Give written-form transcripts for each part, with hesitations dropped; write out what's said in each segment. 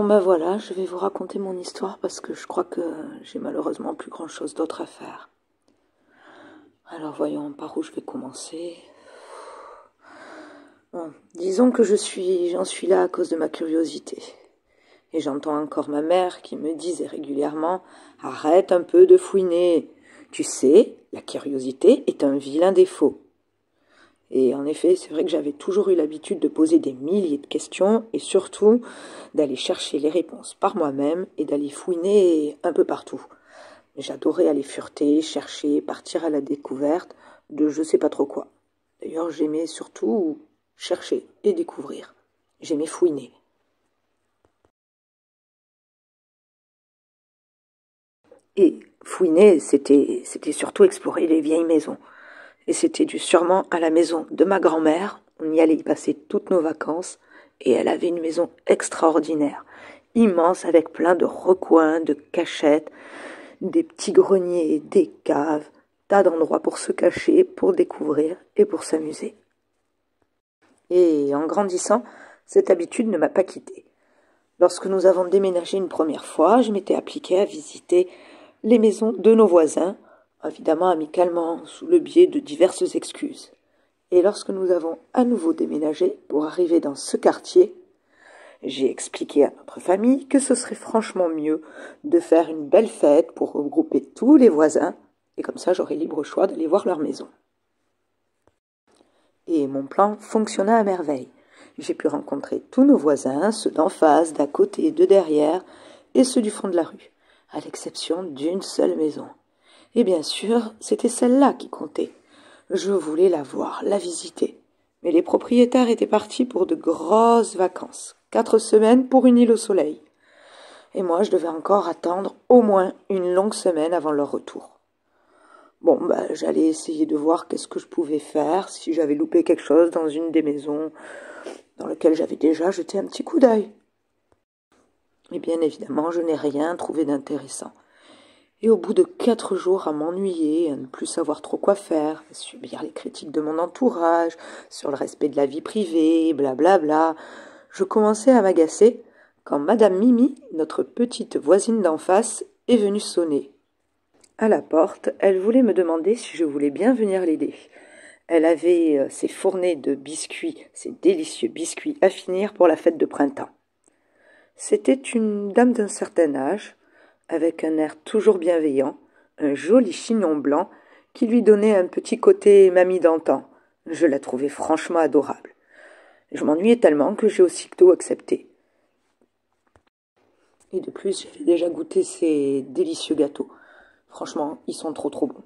Bon ben voilà, je vais vous raconter mon histoire parce que je crois que j'ai malheureusement plus grand chose d'autre à faire. Alors voyons par où je vais commencer. Bon, disons que j'en suis là à cause de ma curiosité. Et j'entends encore ma mère qui me disait régulièrement « Arrête un peu de fouiner. Tu sais, la curiosité est un vilain défaut. » Et en effet, c'est vrai que j'avais toujours eu l'habitude de poser des milliers de questions et surtout d'aller chercher les réponses par moi-même et d'aller fouiner un peu partout. J'adorais aller fureter, chercher, partir à la découverte de je sais pas trop quoi. D'ailleurs, j'aimais surtout chercher et découvrir. J'aimais fouiner. Et fouiner, c'était surtout explorer les vieilles maisons. Et c'était sûrement à la maison de ma grand-mère. On y allait y passer toutes nos vacances. Et elle avait une maison extraordinaire, immense avec plein de recoins, de cachettes, des petits greniers, des caves, tas d'endroits pour se cacher, pour découvrir et pour s'amuser. Et en grandissant, cette habitude ne m'a pas quittée. Lorsque nous avons déménagé une première fois, je m'étais appliquée à visiter les maisons de nos voisins, évidemment amicalement, sous le biais de diverses excuses. Et lorsque nous avons à nouveau déménagé pour arriver dans ce quartier, j'ai expliqué à notre famille que ce serait franchement mieux de faire une belle fête pour regrouper tous les voisins, et comme ça j'aurais libre choix d'aller voir leur maison. Et mon plan fonctionna à merveille. J'ai pu rencontrer tous nos voisins, ceux d'en face, d'à côté et de derrière, et ceux du fond de la rue, à l'exception d'une seule maison. Et bien sûr, c'était celle-là qui comptait. Je voulais la voir, la visiter. Mais les propriétaires étaient partis pour de grosses vacances. 4 semaines pour une île au soleil. Et moi, je devais encore attendre au moins une longue semaine avant leur retour. Bon, j'allais essayer de voir qu'est-ce que je pouvais faire, si j'avais loupé quelque chose dans une des maisons dans lesquelles j'avais déjà jeté un petit coup d'œil. Et bien évidemment, je n'ai rien trouvé d'intéressant. Et au bout de 4 jours à m'ennuyer, à ne plus savoir trop quoi faire, à subir les critiques de mon entourage, sur le respect de la vie privée, blablabla, je commençais à m'agacer quand Madame Mimi, notre petite voisine d'en face, est venue sonner. À la porte, elle voulait me demander si je voulais bien venir l'aider. Elle avait ses fournées de biscuits, ses délicieux biscuits à finir pour la fête de printemps. C'était une dame d'un certain âge, avec un air toujours bienveillant, un joli chignon blanc qui lui donnait un petit côté mamie d'antan. Je la trouvais franchement adorable. Je m'ennuyais tellement que j'ai aussitôt accepté. Et de plus, j'avais déjà goûté ces délicieux gâteaux. Franchement, ils sont trop bons.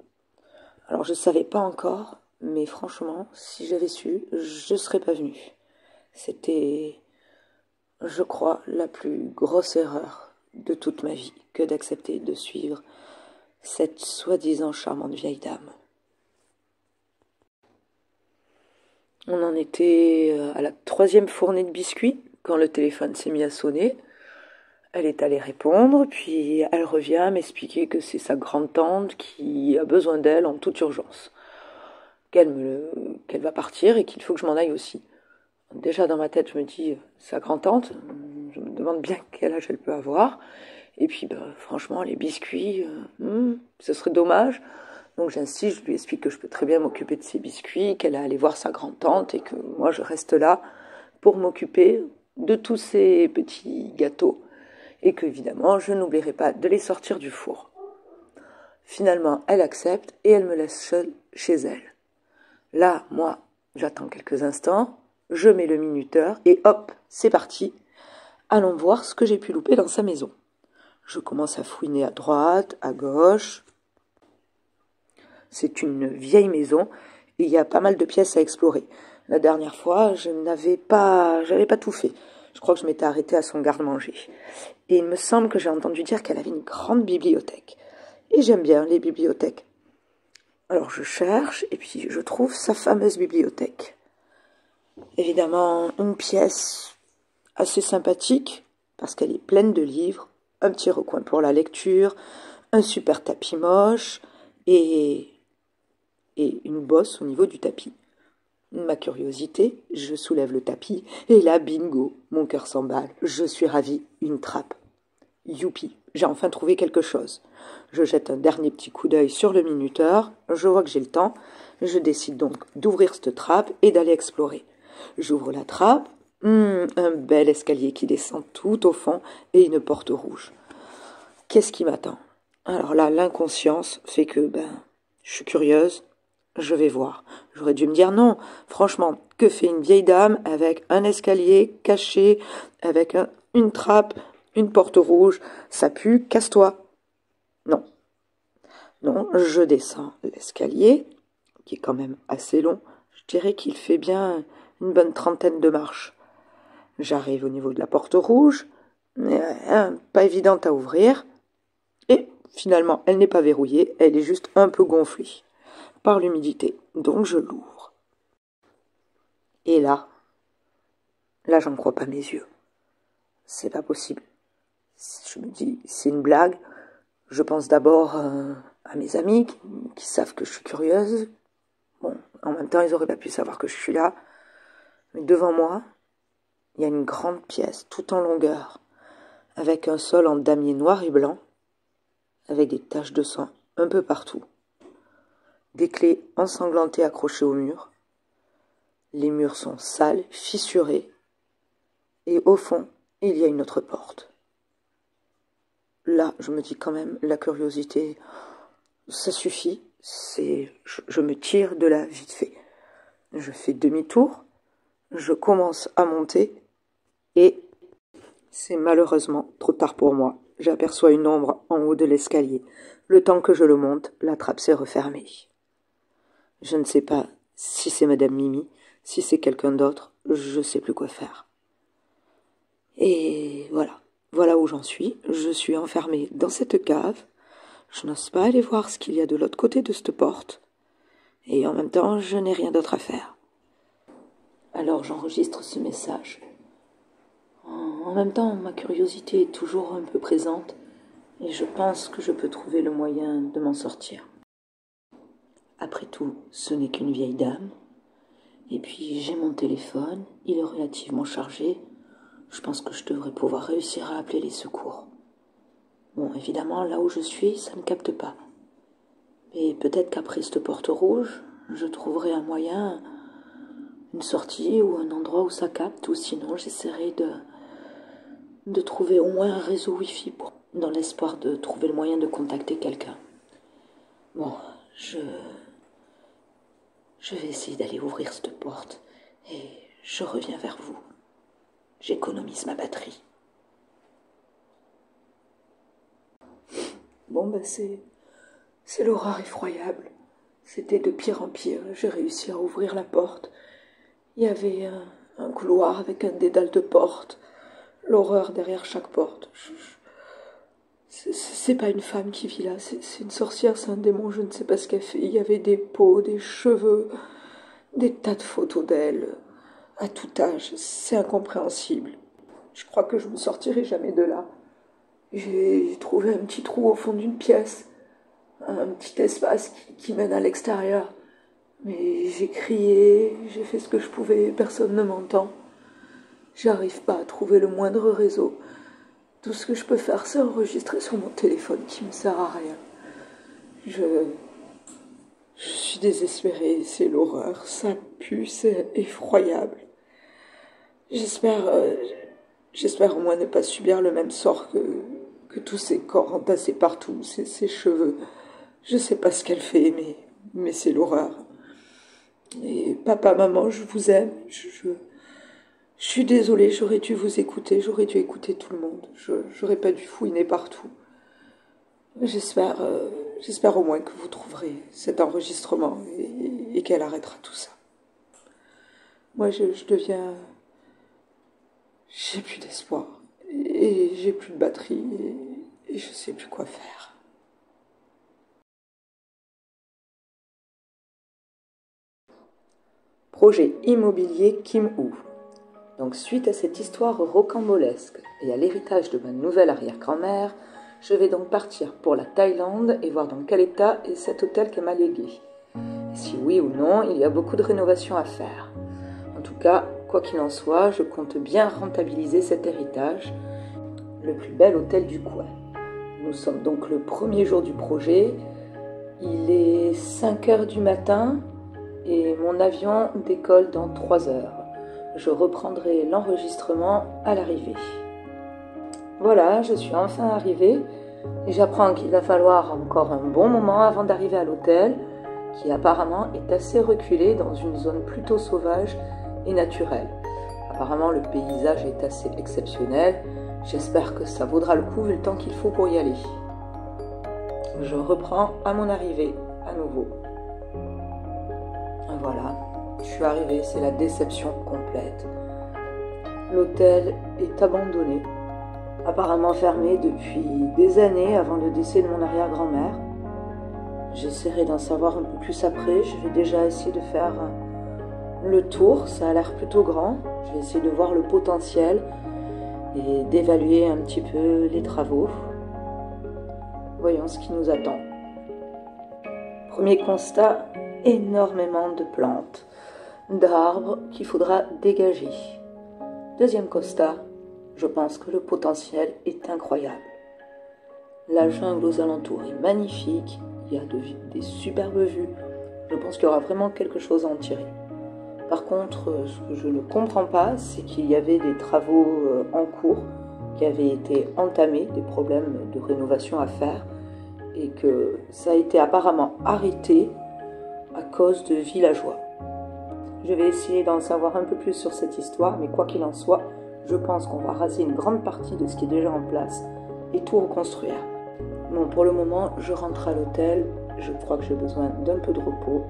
Alors je ne savais pas encore, mais franchement, si j'avais su, je ne serais pas venue. C'était, je crois, la plus grosse erreur de toute ma vie que d'accepter de suivre cette soi-disant charmante vieille dame. On en était à la 3e fournée de biscuits quand le téléphone s'est mis à sonner. Elle est allée répondre, puis elle revient m'expliquer que c'est sa grande-tante qui a besoin d'elle en toute urgence. Qu'elle va partir et qu'il faut que je m'en aille aussi. Déjà dans ma tête, je me dis, sa grand-tante, je me demande bien quel âge elle peut avoir. Et puis, franchement, les biscuits, ce serait dommage. Donc j'insiste, je lui explique que je peux très bien m'occuper de ces biscuits, qu'elle a allé voir sa grand-tante et que moi je reste là pour m'occuper de tous ces petits gâteaux. Et qu'évidemment, je n'oublierai pas de les sortir du four. Finalement, elle accepte et elle me laisse seule chez elle. Là, moi, j'attends quelques instants, je mets le minuteur et hop, c'est parti. Allons voir ce que j'ai pu louper dans sa maison. Je commence à fouiner à droite, à gauche. C'est une vieille maison et il y a pas mal de pièces à explorer. La dernière fois, j'avais pas tout fait. Je crois que je m'étais arrêtée à son garde-manger. Et il me semble que j'ai entendu dire qu'elle avait une grande bibliothèque. Et j'aime bien les bibliothèques. Alors je cherche et puis je trouve sa fameuse bibliothèque. Évidemment, une pièce assez sympathique parce qu'elle est pleine de livres, un petit recoin pour la lecture, un super tapis moche et une bosse au niveau du tapis. ma curiosité, je soulève le tapis, et là, bingo, mon cœur s'emballe, je suis ravie, une trappe. Youpi, j'ai enfin trouvé quelque chose. Je jette un dernier petit coup d'œil sur le minuteur, je vois que j'ai le temps, je décide donc d'ouvrir cette trappe et d'aller explorer. J'ouvre la trappe, un bel escalier qui descend tout au fond et une porte rouge. Qu'est-ce qui m'attend? Alors là, l'inconscience fait que, je suis curieuse, je vais voir. J'aurais dû me dire non. Franchement, que fait une vieille dame avec un escalier caché, avec une trappe, une porte rouge? Ça pue, casse-toi. Non. Non, je descends l'escalier, qui est quand même assez long. Je dirais qu'il fait bien une bonne trentaine de marches. J'arrive au niveau de la porte rouge, pas évidente à ouvrir, et finalement, elle n'est pas verrouillée, elle est juste un peu gonflée par l'humidité. Donc je l'ouvre. Et là, j'en crois pas mes yeux. C'est pas possible. Je me dis, c'est une blague. Je pense d'abord à mes amis qui savent que je suis curieuse. Bon, en même temps, ils auraient pas pu savoir que je suis là. Mais devant moi, il y a une grande pièce, tout en longueur, avec un sol en damier noir et blanc, avec des taches de sang un peu partout. Des clés ensanglantées accrochées au mur. Les murs sont sales, fissurés. Et au fond, il y a une autre porte. Là, je me dis quand même, la curiosité, ça suffit. Je me tire de là vite fait. Je fais demi-tour, je commence à monter et c'est malheureusement trop tard pour moi. J'aperçois une ombre en haut de l'escalier. Le temps que je le monte, la trappe s'est refermée. Je ne sais pas si c'est Madame Mimi, si c'est quelqu'un d'autre, je ne sais plus quoi faire. Et voilà. Voilà où j'en suis. Je suis enfermée dans cette cave. Je n'ose pas aller voir ce qu'il y a de l'autre côté de cette porte. Et en même temps, je n'ai rien d'autre à faire. Alors j'enregistre ce message. En même temps, ma curiosité est toujours un peu présente et je pense que je peux trouver le moyen de m'en sortir. Après tout, ce n'est qu'une vieille dame. Et puis j'ai mon téléphone, il est relativement chargé. Je pense que je devrais pouvoir réussir à appeler les secours. Bon, évidemment, là où je suis, ça ne capte pas. Mais peut-être qu'après cette porte rouge, je trouverai un moyen, une sortie ou un endroit où ça capte, ou sinon j'essaierai de trouver au moins un réseau Wi-Fi dans l'espoir de trouver le moyen de contacter quelqu'un. Bon, je vais essayer d'aller ouvrir cette porte et je reviens vers vous. J'économise ma batterie. Bon, c'est l'horreur effroyable. C'était de pire en pire. J'ai réussi à ouvrir la porte. Il y avait un couloir avec un dédale de porte. L'horreur derrière chaque porte. C'est pas une femme qui vit là. C'est une sorcière, c'est un démon, je ne sais pas ce qu'elle fait. Il y avait des peaux, des cheveux, des tas de photos d'elle. À tout âge. C'est incompréhensible. Je crois que je ne sortirai jamais de là. J'ai trouvé un petit trou au fond d'une pièce, un petit espace qui mène à l'extérieur. Mais j'ai crié, j'ai fait ce que je pouvais, personne ne m'entend. J'arrive pas à trouver le moindre réseau. Tout ce que je peux faire, c'est enregistrer sur mon téléphone qui me sert à rien. Je suis désespérée, c'est l'horreur, ça pue, c'est effroyable. J'espère au moins ne pas subir le même sort que tous ces corps entassés partout, ces cheveux. Je sais pas ce qu'elle fait, mais c'est l'horreur. Et papa, maman, je vous aime. Je suis désolée, j'aurais dû vous écouter, j'aurais dû écouter tout le monde. J'aurais pas dû fouiner partout. J'espère au moins que vous trouverez cet enregistrement et qu'elle arrêtera tout ça. Moi, je deviens... J'ai plus d'espoir et j'ai plus de batterie et je sais plus quoi faire. Projet immobilier Kim Woo. Donc suite à cette histoire rocambolesque et à l'héritage de ma nouvelle arrière-grand-mère, je vais donc partir pour la Thaïlande et voir dans quel état est cet hôtel qu'elle m'a légué. Et si oui ou non, il y a beaucoup de rénovations à faire. tout cas, quoi qu'il en soit, je compte bien rentabiliser cet héritage, le plus bel hôtel du coin. Nous sommes donc le premier jour du projet, il est 5 heures du matin et mon avion décolle dans 3 heures. Je reprendrai l'enregistrement à l'arrivée. Voilà, je suis enfin arrivée et j'apprends qu'il va falloir encore un bon moment avant d'arriver à l'hôtel, qui apparemment est assez reculé dans une zone plutôt sauvage et naturelle. Apparemment le paysage est assez exceptionnel, j'espère que ça vaudra le coup vu le temps qu'il faut pour y aller. Je reprends à mon arrivée à nouveau. Voilà, je suis arrivée, c'est la déception complète. L'hôtel est abandonné, apparemment fermé depuis des années avant le décès de mon arrière-grand-mère. J'essaierai d'en savoir un peu plus après, je vais déjà essayer de faire le tour, ça a l'air plutôt grand. Je vais essayer de voir le potentiel et d'évaluer un petit peu les travaux. Voyons ce qui nous attend. Premier constat, énormément de plantes, d'arbres qu'il faudra dégager. Deuxième constat, je pense que le potentiel est incroyable. La jungle aux alentours est magnifique, il y a des superbes vues. Je pense qu'il y aura vraiment quelque chose à en tirer. Par contre, ce que je ne comprends pas, c'est qu'il y avait des travaux en cours qui avaient été entamés, des problèmes de rénovation à faire, et que ça a été apparemment arrêté à cause de villageois. Je vais essayer d'en savoir un peu plus sur cette histoire, mais quoi qu'il en soit, je pense qu'on va raser une grande partie de ce qui est déjà en place et tout reconstruire. Bon, pour le moment, je rentre à l'hôtel, je crois que j'ai besoin d'un peu de repos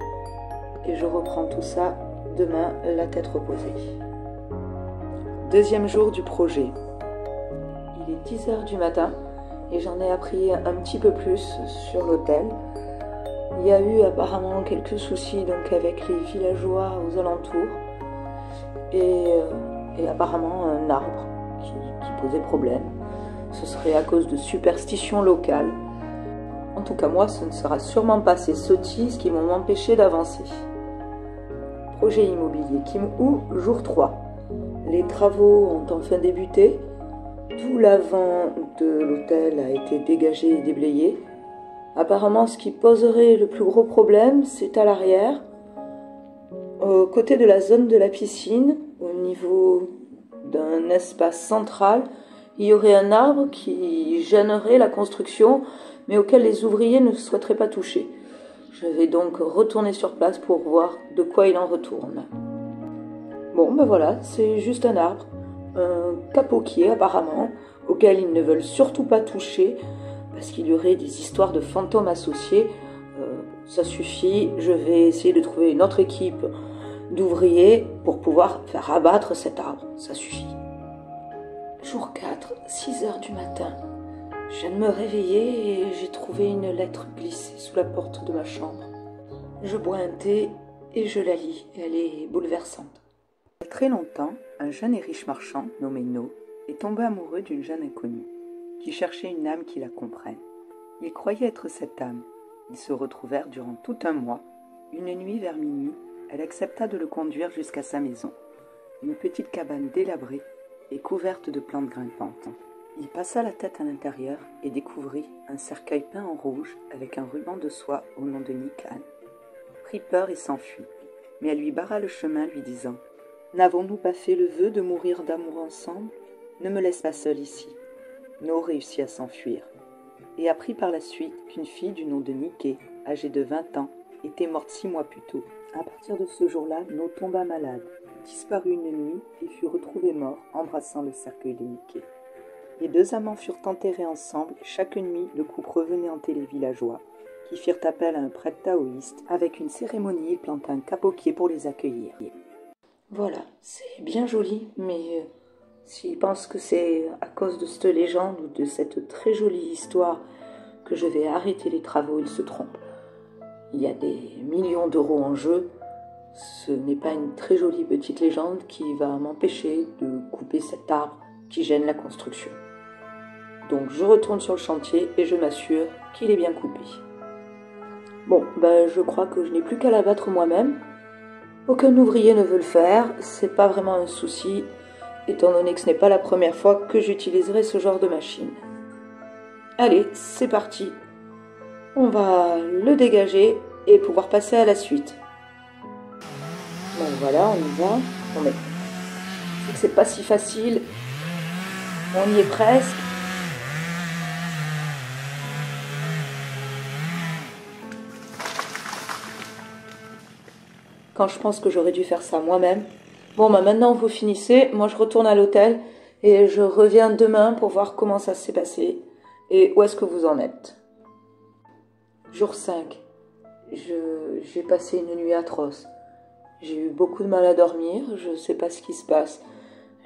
et je reprends tout ça demain, la tête reposée. Deuxième jour du projet. Il est 10 heures du matin et j'en ai appris un petit peu plus sur l'hôtel. Il y a eu apparemment quelques soucis donc avec les villageois aux alentours et apparemment un arbre qui posait problème. Ce serait à cause de superstitions locales. En tout cas moi, ce ne sera sûrement pas ces sottises qui vont m'empêcher d'avancer. Projet immobilier Kim Woo, jour 3. Les travaux ont enfin débuté. Tout l'avant de l'hôtel a été dégagé et déblayé. Apparemment, ce qui poserait le plus gros problème, c'est à l'arrière, au côté de la zone de la piscine, au niveau d'un espace central, il y aurait un arbre qui gênerait la construction, mais auquel les ouvriers ne souhaiteraient pas toucher. Je vais donc retourner sur place pour voir de quoi il en retourne. Bon, ben voilà, c'est juste un arbre, un capoquier apparemment, auquel ils ne veulent surtout pas toucher, parce qu'il y aurait des histoires de fantômes associés. Ça suffit, je vais essayer de trouver une autre équipe d'ouvriers pour pouvoir faire abattre cet arbre, ça suffit. Jour 4, 6 heures du matin. Je viens de me réveiller et j'ai trouvé une lettre glissée sous la porte de ma chambre. Je bois un thé et je la lis, elle est bouleversante. Il y a très longtemps, un jeune et riche marchand, nommé No, est tombé amoureux d'une jeune inconnue, qui cherchait une âme qui la comprenne. Il croyait être cette âme. Ils se retrouvèrent durant tout un mois. Une nuit vers minuit, elle accepta de le conduire jusqu'à sa maison, une petite cabane délabrée et couverte de plantes grimpantes. Il passa la tête à l'intérieur et découvrit un cercueil peint en rouge avec un ruban de soie au nom de Nikan. Prit peur et s'enfuit, mais elle lui barra le chemin lui disant « N'avons-nous pas fait le vœu de mourir d'amour ensemble? Ne me laisse pas seule ici. » No réussit à s'enfuir et apprit par la suite qu'une fille du nom de Niké, âgée de 20 ans, était morte 6 mois plus tôt. À partir de ce jour-là, No tomba malade, disparut une nuit et fut retrouvé mort embrassant le cercueil de Niké. Les deux amants furent enterrés ensemble. Chaque nuit, le couple revenait hanter les villageois, qui firent appel à un prêtre taoïste. Avec une cérémonie, il planta un capoquier pour les accueillir. Voilà, c'est bien joli, mais s'ils pensent que c'est à cause de cette légende ou de cette très jolie histoire que je vais arrêter les travaux, ils se trompent. Il y a des millions d'euros en jeu. Ce n'est pas une très jolie petite légende qui va m'empêcher de couper cet arbre qui gêne la construction. Donc je retourne sur le chantier et je m'assure qu'il est bien coupé. Bon, je crois que je n'ai plus qu'à l'abattre moi-même. Aucun ouvrier ne veut le faire, c'est pas vraiment un souci, étant donné que ce n'est pas la première fois que j'utiliserai ce genre de machine. Allez, c'est parti. On va le dégager et pouvoir passer à la suite. Bon voilà, on y va. Bon, mais c'est pas si facile. On y est presque. Quand je pense que j'aurais dû faire ça moi-même. Bon, bah maintenant vous finissez, moi je retourne à l'hôtel et je reviens demain pour voir comment ça s'est passé et où est-ce que vous en êtes. Jour 5. J'ai passé une nuit atroce. J'ai eu beaucoup de mal à dormir, je ne sais pas ce qui se passe.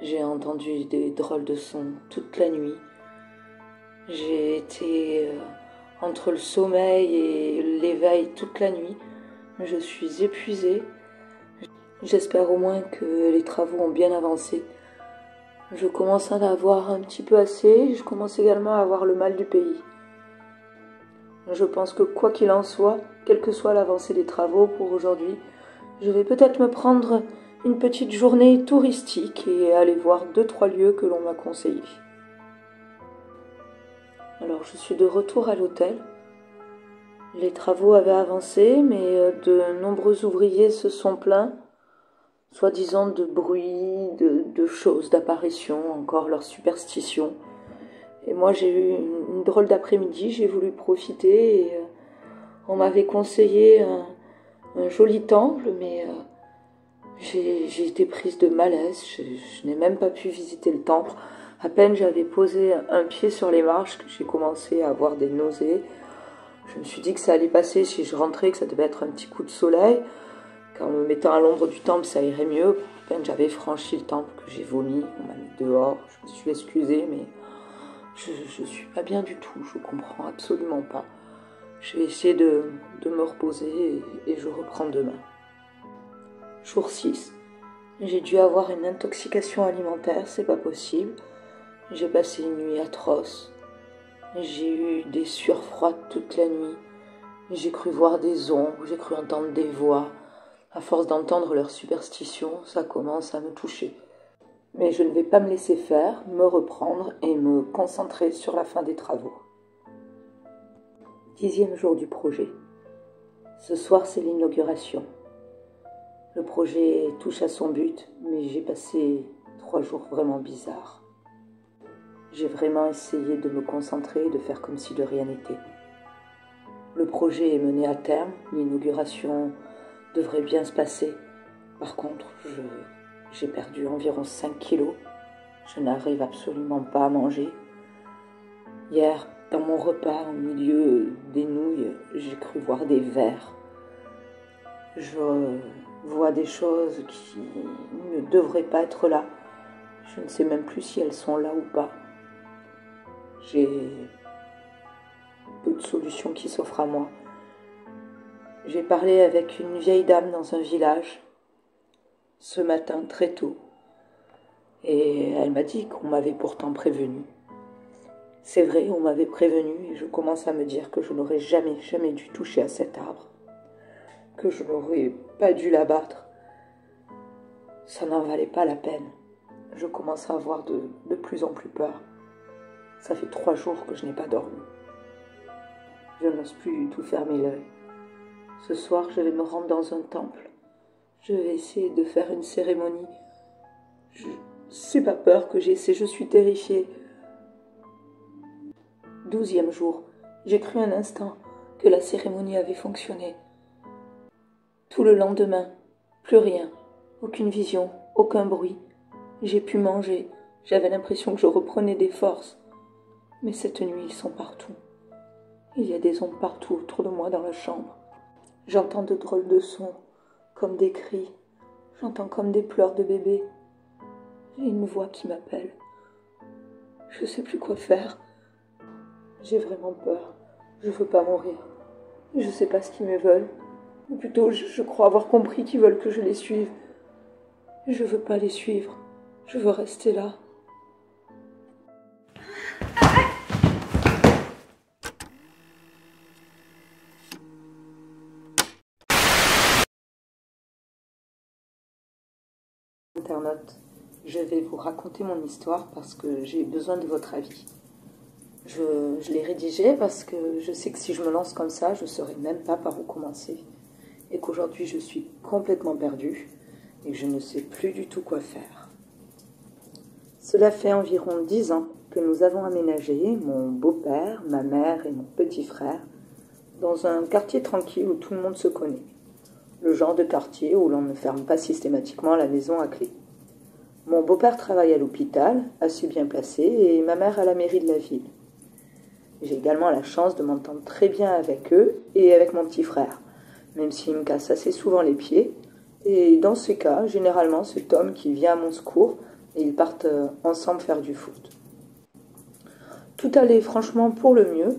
J'ai entendu des drôles de sons toute la nuit. J'ai été entre le sommeil et l'éveil toute la nuit. Je suis épuisée. J'espère au moins que les travaux ont bien avancé. Je commence à en avoir un petit peu assez. Je commence également à avoir le mal du pays. Je pense que quoi qu'il en soit, quelle que soit l'avancée des travaux pour aujourd'hui, je vais peut-être me prendre une petite journée touristique et aller voir 2-3 lieux que l'on m'a conseillés. Alors je suis de retour à l'hôtel. Les travaux avaient avancé, mais de nombreux ouvriers se sont plaints, soi-disant de bruit, de choses, d'apparitions, encore leur superstition. Et moi j'ai eu une drôle d'après-midi, j'ai voulu profiter et on m'avait conseillé un joli temple, mais j'ai été prise de malaise, je n'ai même pas pu visiter le temple. À peine j'avais posé un pied sur les marches que j'ai commencé à avoir des nausées. Je me suis dit que ça allait passer si je rentrais, que ça devait être un petit coup de soleil. Qu'en me mettant à l'ombre du temple, ça irait mieux. À peine j'avais franchi le temple que j'ai vomi, on m'a mis dehors. Je me suis excusée, mais je suis pas bien du tout, je comprends absolument pas. Je vais essayer de me reposer et je reprends demain. Jour 6. J'ai dû avoir une intoxication alimentaire, c'est pas possible. J'ai passé une nuit atroce. J'ai eu des sueurs froides toute la nuit. J'ai cru voir des ombres, j'ai cru entendre des voix. À force d'entendre leurs superstitions, ça commence à me toucher. Mais je ne vais pas me laisser faire, me reprendre et me concentrer sur la fin des travaux. 10e jour du projet. Ce soir, c'est l'inauguration. Le projet touche à son but, mais j'ai passé 3 jours vraiment bizarres. J'ai vraiment essayé de me concentrer et de faire comme si de rien n'était. Le projet est mené à terme, l'inauguration devrait bien se passer. Par contre, j'ai perdu environ 5 kilos. Je n'arrive absolument pas à manger. Hier, dans mon repas, au milieu des nouilles, j'ai cru voir des vers. Je vois des choses qui ne devraient pas être là. Je ne sais même plus si elles sont là ou pas. J'ai peu de solutions qui s'offrent à moi. J'ai parlé avec une vieille dame dans un village ce matin très tôt et elle m'a dit qu'on m'avait pourtant prévenu. C'est vrai, on m'avait prévenu et je commence à me dire que je n'aurais jamais dû toucher à cet arbre, que je n'aurais pas dû l'abattre. Ça n'en valait pas la peine. Je commence à avoir de plus en plus peur. Ça fait 3 jours que je n'ai pas dormi. Je n'ose plus du tout fermer l'œil. Ce soir, je vais me rendre dans un temple. Je vais essayer de faire une cérémonie. C'est pas peur que j'ai, c'est je suis terrifiée. 12e jour, j'ai cru un instant que la cérémonie avait fonctionné. Tout le lendemain, plus rien, aucune vision, aucun bruit. J'ai pu manger, j'avais l'impression que je reprenais des forces. Mais cette nuit, ils sont partout. Il y a des ombres partout autour de moi dans la chambre. J'entends de drôles de sons, comme des cris. J'entends comme des pleurs de bébé. J'ai une voix qui m'appelle. Je ne sais plus quoi faire. J'ai vraiment peur. Je ne veux pas mourir. Je ne sais pas ce qu'ils me veulent. Ou plutôt, je crois avoir compris qu'ils veulent que je les suive. Je ne veux pas les suivre. Je veux rester là. Charlotte. Je vais vous raconter mon histoire parce que j'ai besoin de votre avis. Je l'ai rédigée parce que je sais que si je me lance comme ça, je ne saurais même pas par où commencer. Et qu'aujourd'hui, je suis complètement perdue et que je ne sais plus du tout quoi faire. Cela fait environ 10 ans que nous avons aménagé, mon beau-père, ma mère et mon petit frère, dans un quartier tranquille où tout le monde se connaît. Le genre de quartier où l'on ne ferme pas systématiquement la maison à clé. Mon beau-père travaille à l'hôpital, assez bien placé, et ma mère à la mairie de la ville. J'ai également la chance de m'entendre très bien avec eux et avec mon petit frère, même s'il me casse assez souvent les pieds. Et dans ces cas, généralement, c'est Tom qui vient à mon secours et ils partent ensemble faire du foot. Tout allait franchement pour le mieux,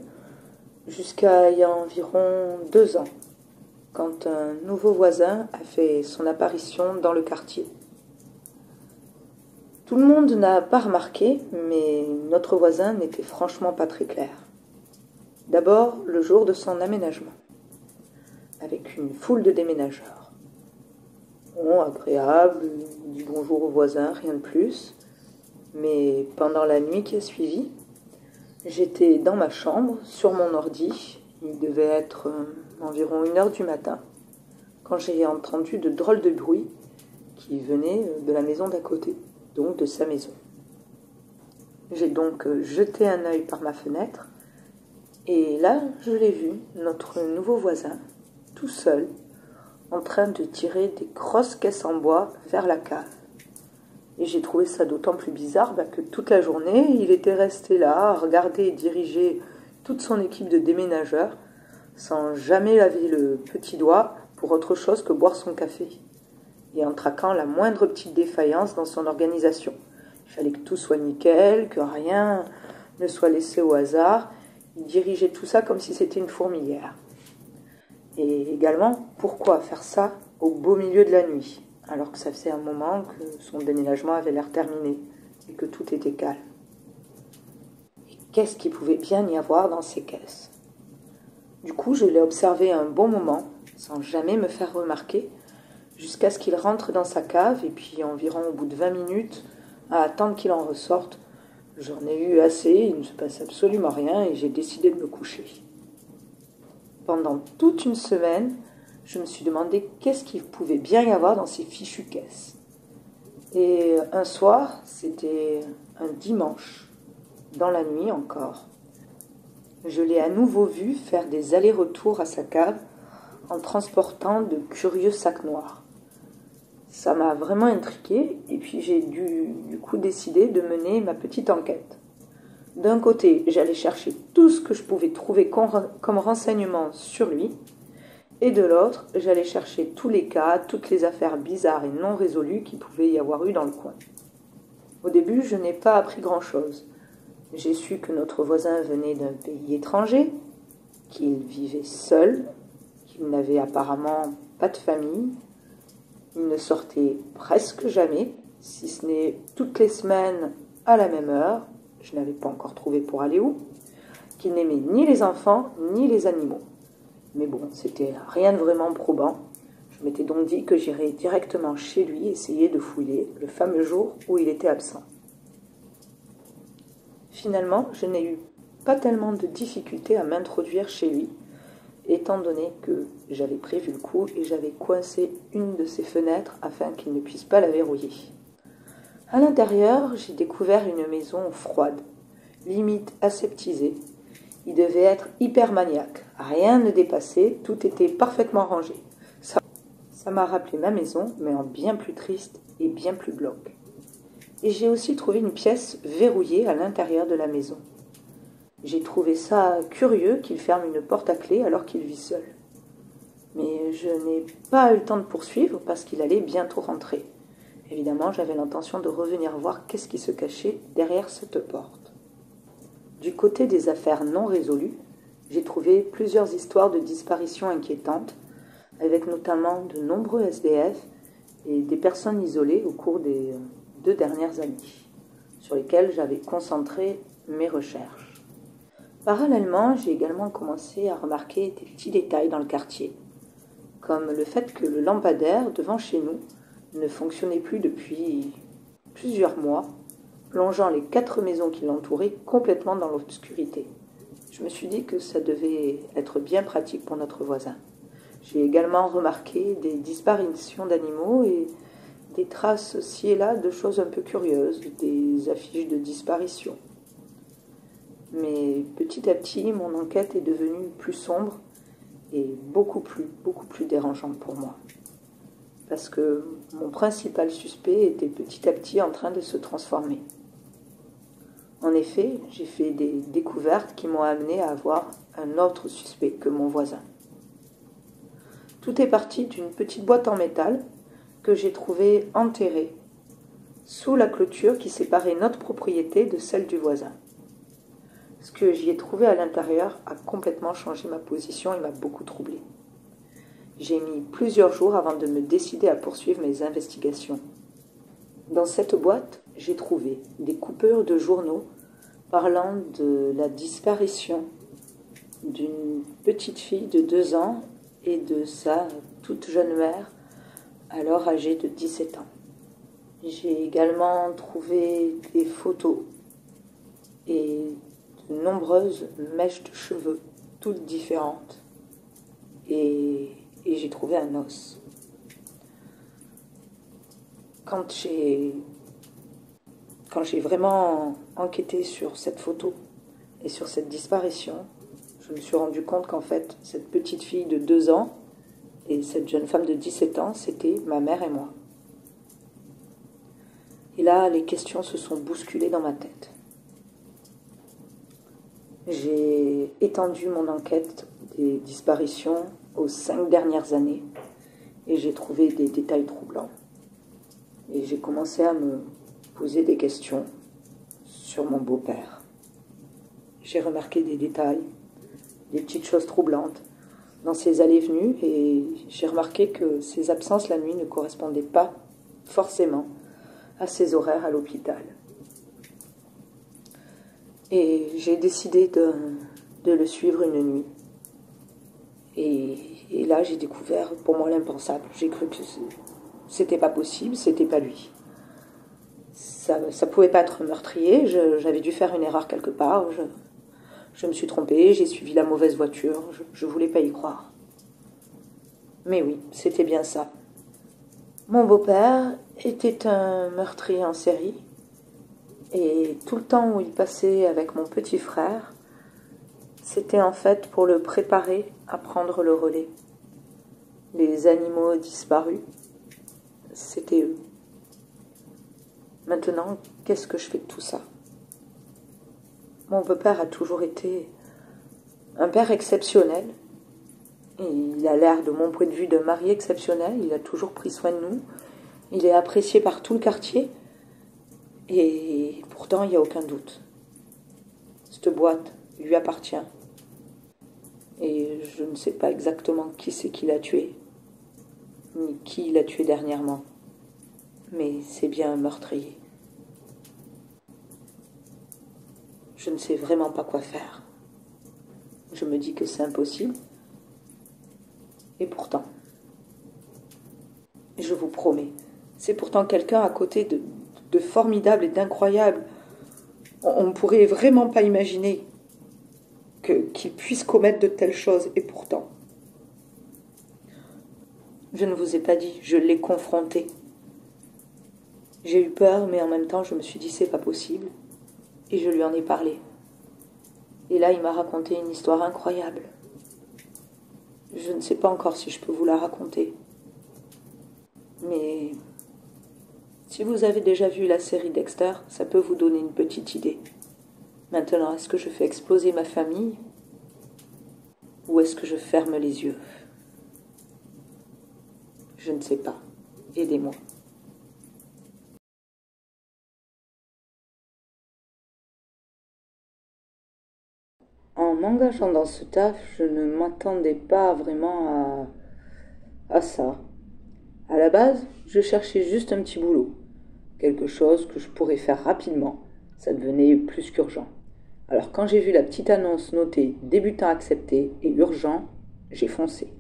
jusqu'à il y a environ 2 ans, quand un nouveau voisin a fait son apparition dans le quartier. Tout le monde n'a pas remarqué, mais notre voisin n'était franchement pas très clair. D'abord, le jour de son aménagement, avec une foule de déménageurs. Bon, agréable, il dit bonjour aux voisins, rien de plus. Mais pendant la nuit qui a suivi, j'étais dans ma chambre, sur mon ordi, il devait être environ 1 heure du matin, quand j'ai entendu de drôles de bruits qui venaient de la maison d'à côté, donc de sa maison. J'ai donc jeté un œil par ma fenêtre, et là, je l'ai vu, notre nouveau voisin, tout seul, en train de tirer des grosses caisses en bois vers la cave. Et j'ai trouvé ça d'autant plus bizarre que toute la journée, il était resté là, à regarder et diriger toute son équipe de déménageurs, sans jamais laver le petit doigt pour autre chose que boire son café, et en traquant la moindre petite défaillance dans son organisation. Il fallait que tout soit nickel, que rien ne soit laissé au hasard. Il dirigeait tout ça comme si c'était une fourmilière. Et également, pourquoi faire ça au beau milieu de la nuit, alors que ça faisait un moment que son déménagement avait l'air terminé et que tout était calme. Et qu'est-ce qu'il pouvait bien y avoir dans ces caisses? Du coup, je l'ai observé un bon moment, sans jamais me faire remarquer, jusqu'à ce qu'il rentre dans sa cave, et puis environ au bout de 20 minutes, à attendre qu'il en ressorte, j'en ai eu assez, il ne se passe absolument rien, et j'ai décidé de me coucher. Pendant toute une semaine, je me suis demandé qu'est-ce qu'il pouvait bien y avoir dans ces fichues caisses. Et un soir, c'était un dimanche, dans la nuit encore, je l'ai à nouveau vu faire des allers-retours à sa cave en transportant de curieux sacs noirs. Ça m'a vraiment intriguée et puis j'ai du coup décidé de mener ma petite enquête. D'un côté, j'allais chercher tout ce que je pouvais trouver comme renseignement sur lui, et de l'autre, j'allais chercher tous les cas, toutes les affaires bizarres et non résolues qu'il pouvait y avoir eu dans le coin. Au début, je n'ai pas appris grand-chose. J'ai su que notre voisin venait d'un pays étranger, qu'il vivait seul, qu'il n'avait apparemment pas de famille, il ne sortait presque jamais, si ce n'est toutes les semaines à la même heure, je n'avais pas encore trouvé pour aller où, qu'il n'aimait ni les enfants ni les animaux. Mais bon, c'était rien de vraiment probant. Je m'étais donc dit que j'irais directement chez lui essayer de fouiller le fameux jour où il était absent. Finalement, je n'ai eu pas tellement de difficultés à m'introduire chez lui, étant donné que j'avais prévu le coup et j'avais coincé une de ses fenêtres afin qu'il ne puisse pas la verrouiller. À l'intérieur, j'ai découvert une maison froide, limite aseptisée. Il devait être hyper maniaque, rien ne dépassait, tout était parfaitement rangé. Ça m'a rappelé ma maison, mais en bien plus triste et bien plus glauque. Et j'ai aussi trouvé une pièce verrouillée à l'intérieur de la maison. J'ai trouvé ça curieux qu'il ferme une porte à clé alors qu'il vit seul. Mais je n'ai pas eu le temps de poursuivre parce qu'il allait bientôt rentrer. Évidemment, j'avais l'intention de revenir voir qu'est-ce qui se cachait derrière cette porte. Du côté des affaires non résolues, j'ai trouvé plusieurs histoires de disparitions inquiétantes, avec notamment de nombreux SDF et des personnes isolées au cours des 2 dernières années, sur lesquelles j'avais concentré mes recherches. Parallèlement, j'ai également commencé à remarquer des petits détails dans le quartier, comme le fait que le lampadaire devant chez nous ne fonctionnait plus depuis plusieurs mois, plongeant les 4 maisons qui l'entouraient complètement dans l'obscurité. Je me suis dit que ça devait être bien pratique pour notre voisin. J'ai également remarqué des disparitions d'animaux et des traces ci et là de choses un peu curieuses, des affiches de disparition. Mais petit à petit, mon enquête est devenue plus sombre et beaucoup plus dérangeante pour moi. Parce que mon principal suspect était petit à petit en train de se transformer. En effet, j'ai fait des découvertes qui m'ont amené à avoir un autre suspect que mon voisin. Tout est parti d'une petite boîte en métal que j'ai trouvée enterrée sous la clôture qui séparait notre propriété de celle du voisin. Ce que j'y ai trouvé à l'intérieur a complètement changé ma position et m'a beaucoup troublée. J'ai mis plusieurs jours avant de me décider à poursuivre mes investigations. Dans cette boîte, j'ai trouvé des coupures de journaux parlant de la disparition d'une petite fille de 2 ans et de sa toute jeune mère, alors âgée de 17 ans. J'ai également trouvé des photos et de nombreuses mèches de cheveux, toutes différentes. Et j'ai trouvé un os. Quand j'ai vraiment enquêté sur cette photo et sur cette disparition, je me suis rendu compte qu'en fait, cette petite fille de 2 ans et cette jeune femme de 17 ans, c'était ma mère et moi. Et là, les questions se sont bousculées dans ma tête. J'ai étendu mon enquête des disparitions aux 5 dernières années et j'ai trouvé des détails troublants. Et j'ai commencé à me poser des questions sur mon beau-père. J'ai remarqué des détails, des petites choses troublantes dans ses allées-venues et j'ai remarqué que ses absences la nuit ne correspondaient pas forcément à ses horaires à l'hôpital. Et j'ai décidé de le suivre une nuit. Et là, j'ai découvert pour moi l'impensable. J'ai cru que c'était pas possible, c'était pas lui. Ça pouvait pas être un meurtrier, j'avais dû faire une erreur quelque part. Je me suis trompée, j'ai suivi la mauvaise voiture, je voulais pas y croire. Mais oui, c'était bien ça. Mon beau-père était un meurtrier en série. Et tout le temps où il passait avec mon petit frère, c'était en fait pour le préparer à prendre le relais. Les animaux disparus, c'était eux. Maintenant, qu'est-ce que je fais de tout ça? Mon beau-père a toujours été un père exceptionnel. Et il a l'air, de mon point de vue, d'un mari exceptionnel. Il a toujours pris soin de nous. Il est apprécié par tout le quartier. Et pourtant, il n'y a aucun doute. Cette boîte lui appartient. Et je ne sais pas exactement qui c'est qui l'a tué, ni qui l'a tué dernièrement. Mais c'est bien un meurtrier. Je ne sais vraiment pas quoi faire. Je me dis que c'est impossible. Et pourtant, je vous promets, c'est pourtant quelqu'un à côté de formidable et d'incroyable. On ne pourrait vraiment pas imaginer qu'il puisse commettre de telles choses. Et pourtant, je ne vous ai pas dit, je l'ai confronté. J'ai eu peur, mais en même temps, je me suis dit, c'est pas possible. Et je lui en ai parlé. Et là, il m'a raconté une histoire incroyable. Je ne sais pas encore si je peux vous la raconter. Mais si vous avez déjà vu la série Dexter, ça peut vous donner une petite idée. Maintenant, est-ce que je fais exploser ma famille ou est-ce que je ferme les yeux? Je ne sais pas. Aidez-moi. En m'engageant dans ce taf, je ne m'attendais pas vraiment à ça. À la base, je cherchais juste un petit boulot. Quelque chose que je pourrais faire rapidement. Ça devenait plus qu'urgent. Alors quand j'ai vu la petite annonce notée débutant accepté et urgent, j'ai foncé.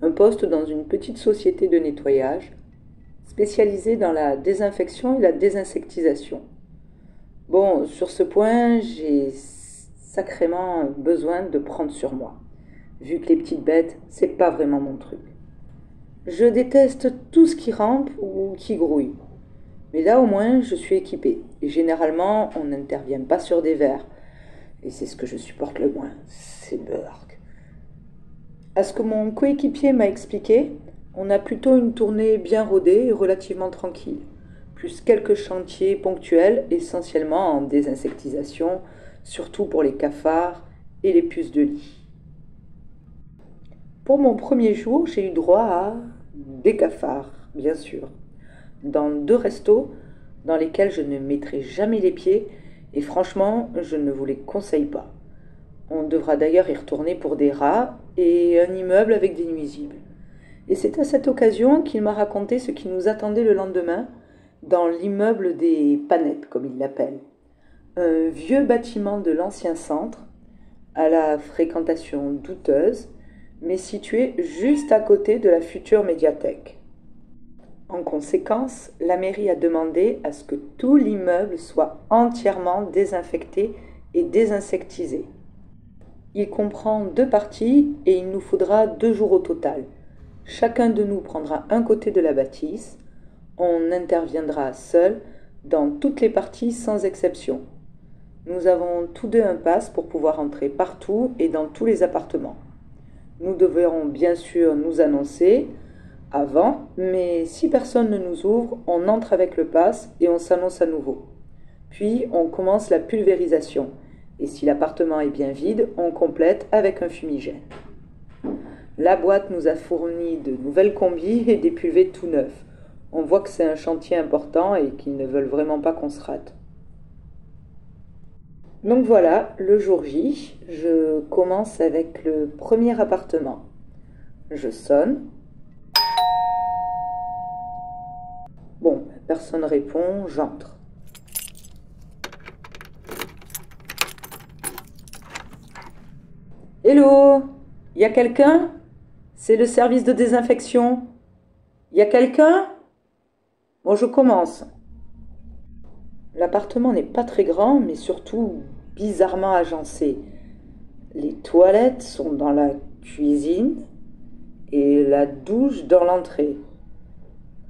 Un poste dans une petite société de nettoyage, spécialisée dans la désinfection et la désinsectisation. Bon, sur ce point, j'ai sacrément besoin de prendre sur moi, vu que les petites bêtes, c'est pas vraiment mon truc. Je déteste tout ce qui rampe ou qui grouille. Mais là au moins, je suis équipée. Et généralement, on n'intervient pas sur des vers. Et c'est ce que je supporte le moins, c'est Burk. À ce que mon coéquipier m'a expliqué, on a plutôt une tournée bien rodée et relativement tranquille, plus quelques chantiers ponctuels, essentiellement en désinsectisation, surtout pour les cafards et les puces de lit. Pour mon premier jour, j'ai eu droit à des cafards, bien sûr, dans 2 restos dans lesquels je ne mettrai jamais les pieds et franchement, je ne vous les conseille pas. On devra d'ailleurs y retourner pour des rats et un immeuble avec des nuisibles. Et c'est à cette occasion qu'il m'a raconté ce qui nous attendait le lendemain dans l'immeuble des Panettes, comme il l'appelle. Un vieux bâtiment de l'ancien centre, à la fréquentation douteuse, mais situé juste à côté de la future médiathèque. En conséquence, la mairie a demandé à ce que tout l'immeuble soit entièrement désinfecté et désinsectisé. Il comprend 2 parties et il nous faudra 2 jours au total. Chacun de nous prendra un côté de la bâtisse. On interviendra seul dans toutes les parties sans exception. Nous avons tous 2 un pass pour pouvoir entrer partout et dans tous les appartements. Nous devrons bien sûr nous annoncer avant, mais si personne ne nous ouvre, on entre avec le pass et on s'annonce à nouveau. Puis on commence la pulvérisation. Et si l'appartement est bien vide, on complète avec un fumigène. La boîte nous a fourni de nouvelles combis et des pulvés tout neufs. On voit que c'est un chantier important et qu'ils ne veulent vraiment pas qu'on se rate. Donc voilà, le jour J, je commence avec le premier appartement. Je sonne. Bon, personne répond, j'entre. Hello, y a quelqu'un? C'est le service de désinfection. Y a quelqu'un? Bon, je commence. L'appartement n'est pas très grand, mais surtout bizarrement agencé. Les toilettes sont dans la cuisine et la douche dans l'entrée.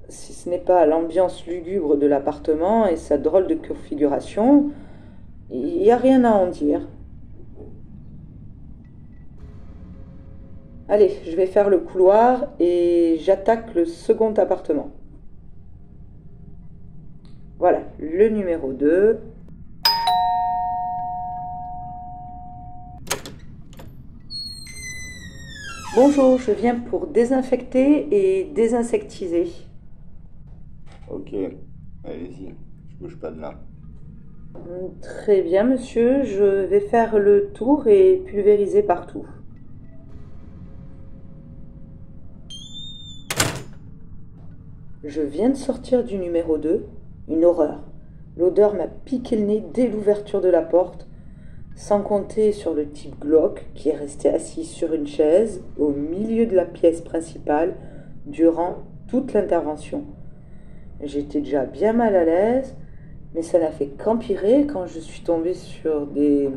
Si ce n'est pas l'ambiance lugubre de l'appartement et sa drôle de configuration, il n'y a rien à en dire. Allez, je vais faire le couloir et j'attaque le second appartement. Voilà, le numéro 2. Bonjour, je viens pour désinfecter et désinsectiser. Ok, allez-y, je bouge pas de là. Très bien, monsieur, je vais faire le tour et pulvériser partout. Je viens de sortir du numéro 2, une horreur. L'odeur m'a piqué le nez dès l'ouverture de la porte, sans compter sur le type glauque qui est resté assis sur une chaise au milieu de la pièce principale durant toute l'intervention. J'étais déjà bien mal à l'aise, mais ça n'a fait qu'empirer quand je suis tombée sur des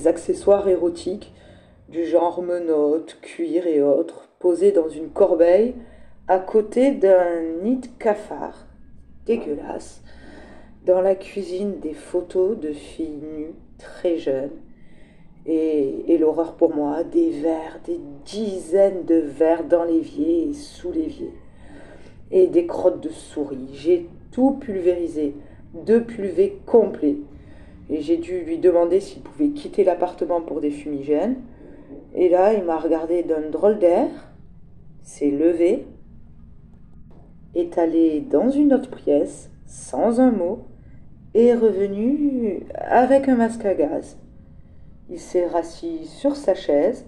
accessoires érotiques du genre menottes, cuir et autres, posés dans une corbeille à côté d'un nid de cafard dégueulasse. Dans la cuisine, des photos de filles nues, très jeunes. Et l'horreur pour moi, des verres, des dizaines de verres dans l'évier et sous l'évier. Et des crottes de souris. J'ai tout pulvérisé, 2 pulvés complets. Et j'ai dû lui demander s'il pouvait quitter l'appartement pour des fumigènes. Et là, il m'a regardé d'un drôle d'air, s'est levé, est allé dans une autre pièce, sans un mot, et est revenu avec un masque à gaz. Il s'est rassis sur sa chaise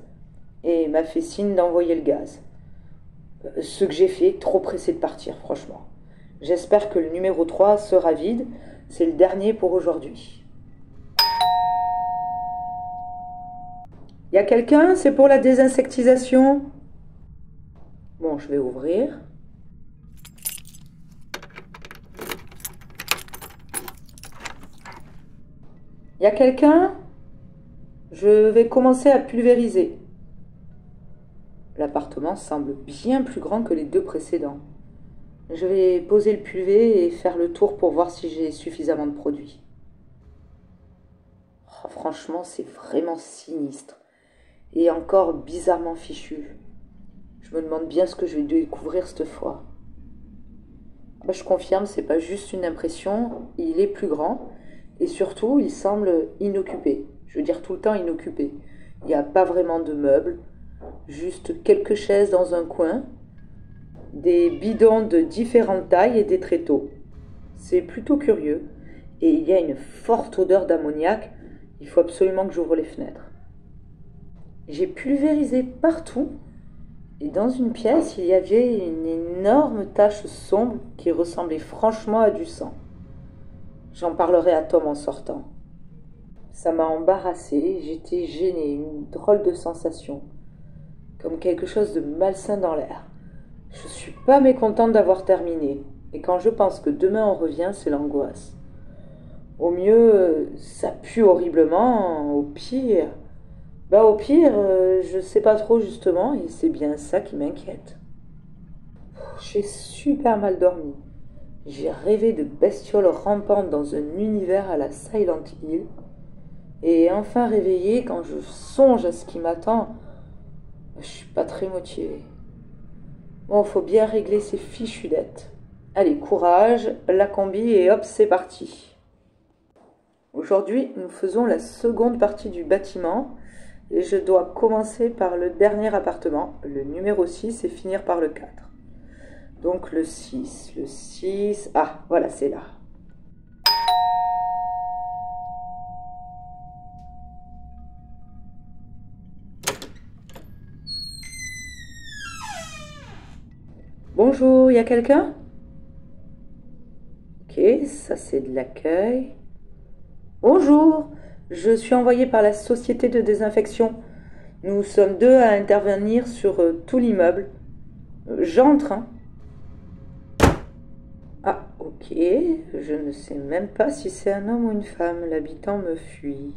et m'a fait signe d'envoyer le gaz. Ce que j'ai fait, trop pressé de partir, franchement. J'espère que le numéro 3 sera vide, c'est le dernier pour aujourd'hui. Y a quelqu'un? C'est pour la désinsectisation? Bon, je vais ouvrir. Y a quelqu'un? Je vais commencer à pulvériser. L'appartement semble bien plus grand que les deux précédents. Je vais poser le pulvé et faire le tour pour voir si j'ai suffisamment de produits. Oh, franchement, c'est vraiment sinistre. Et encore bizarrement fichu. Je me demande bien ce que je vais découvrir cette fois. Je confirme, c'est pas juste une impression, il est plus grand et surtout il semble inoccupé. Je veux dire tout le temps inoccupé. Il n'y a pas vraiment de meubles, juste quelques chaises dans un coin, des bidons de différentes tailles et des tréteaux. C'est plutôt curieux et il y a une forte odeur d'ammoniac. Il faut absolument que j'ouvre les fenêtres. J'ai pulvérisé partout. Et dans une pièce, il y avait une énorme tache sombre qui ressemblait franchement à du sang. J'en parlerai à Tom en sortant. Ça m'a embarrassée, j'étais gênée, une drôle de sensation, comme quelque chose de malsain dans l'air. Je suis pas mécontente d'avoir terminé, et quand je pense que demain on revient, c'est l'angoisse. Au mieux, ça pue horriblement, au pire... je sais pas trop justement, et c'est bien ça qui m'inquiète. J'ai super mal dormi. J'ai rêvé de bestioles rampantes dans un univers à la Silent Hill, et enfin réveillé quand je songe à ce qui m'attend. Je suis pas très motivée. Bon, faut bien régler ces fichues dettes. Allez, courage, la combi, et hop, c'est parti. Aujourd'hui, nous faisons la seconde partie du bâtiment. Et je dois commencer par le dernier appartement, le numéro 6, et finir par le 4. Donc le 6... Ah, voilà, c'est là. Bonjour, y a quelqu'un? Ok, ça c'est de l'accueil. Bonjour, je suis envoyée par la société de désinfection. Nous sommes deux à intervenir sur tout l'immeuble. J'entre, hein. Ah, ok, je ne sais même pas si c'est un homme ou une femme. L'habitant me fuit.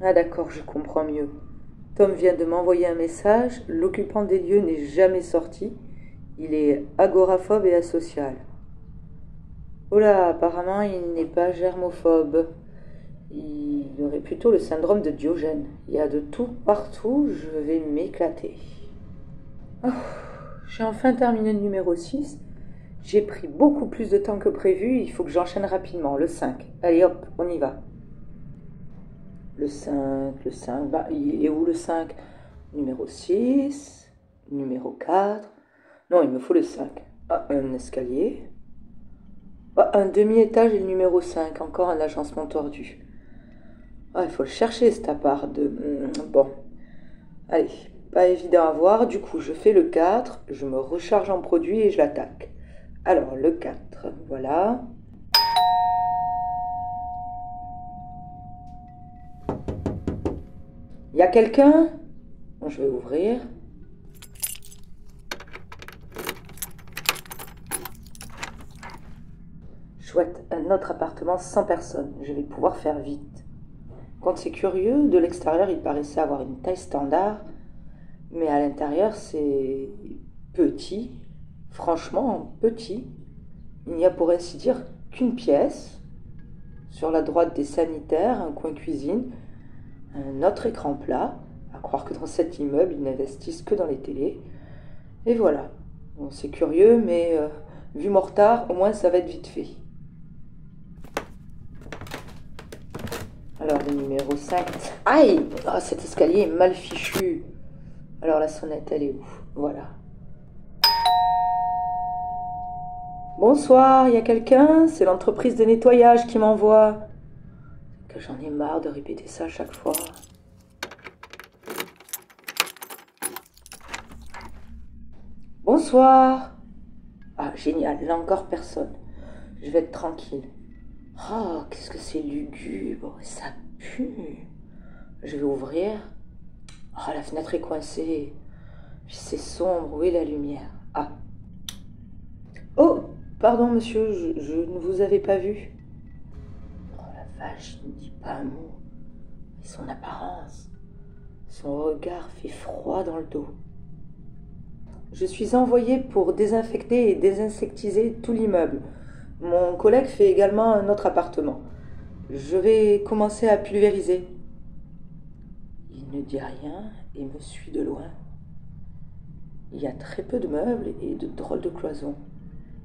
Ah d'accord, je comprends mieux. Tom vient de m'envoyer un message. L'occupant des lieux n'est jamais sorti. Il est agoraphobe et asocial. Oh là, apparemment il n'est pas germophobe. Il aurait plutôt le syndrome de Diogène. Il y a de tout partout, je vais m'éclater. Oh, j'ai enfin terminé le numéro 6. J'ai pris beaucoup plus de temps que prévu, il faut que j'enchaîne rapidement. Le 5. Allez hop, on y va. Le 5, bah, il est où le 5? Numéro 6, numéro 4. Non, il me faut le 5. Ah, un escalier. Ah, un demi-étage et le numéro 5. Encore un agencement tordu. Ah, il faut le chercher cet appart de... Bon. Allez, pas évident à voir. Du coup, je fais le 4. Je me recharge en produit et je l'attaque. Alors, le 4. Voilà. Y a quelqu'un? Je vais ouvrir. Chouette, un autre appartement sans personne. Je vais pouvoir faire vite. Quand c'est curieux, de l'extérieur, il paraissait avoir une taille standard, mais à l'intérieur, c'est petit, franchement petit. Il n'y a pour ainsi dire qu'une pièce. Sur la droite, des sanitaires, un coin cuisine, un autre écran plat. À croire que dans cet immeuble, ils n'investissent que dans les télés. Et voilà. Bon, c'est curieux, mais vu mon retard, au moins ça va être vite fait. Alors, le numéro 5. Aïe! Oh, cet escalier est mal fichu. Alors, la sonnette, elle est où? Voilà. Bonsoir, y a quelqu'un? C'est l'entreprise de nettoyage qui m'envoie. Que j'en ai marre de répéter ça à chaque fois. Bonsoir. Ah, génial, là encore personne. Je vais être tranquille. Oh, qu'est-ce que c'est lugubre, ça pue. Je vais ouvrir. Oh, la fenêtre est coincée. Puis c'est sombre, où est la lumière? Ah. Oh, Pardon, monsieur, je ne vous avais pas vu. Oh la vache, il ne dit pas un mot. Et son apparence, son regard fait froid dans le dos. Je suis envoyé pour désinfecter et désinsectiser tout l'immeuble. Mon collègue fait également un autre appartement. Je vais commencer à pulvériser. Il ne dit rien et me suit de loin. Il y a très peu de meubles et de drôles de cloisons.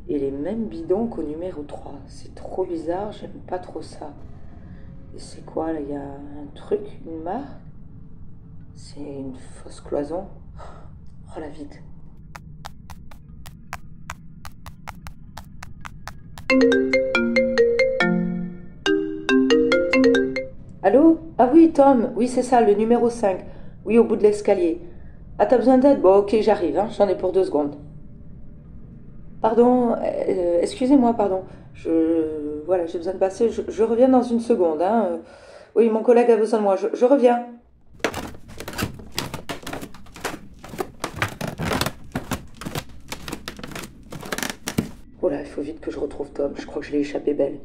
Et les mêmes bidons qu'au numéro 3. C'est trop bizarre, j'aime pas trop ça. Et c'est quoi là? Il y a un truc, une marque? C'est une fausse cloison. Oh la vite. Allô? Ah oui, Tom, oui c'est ça, le numéro 5. Oui, au bout de l'escalier. Ah, t'as besoin d'aide? Bon, ok, j'arrive, hein, j'en ai pour 2 secondes. Pardon, excusez-moi, pardon. Voilà, j'ai besoin de passer. Je reviens dans une seconde, hein. Oui, mon collègue a besoin de moi. Je reviens. Oh là, il faut vite que je retrouve Tom. Je crois que je l'ai échappé belle.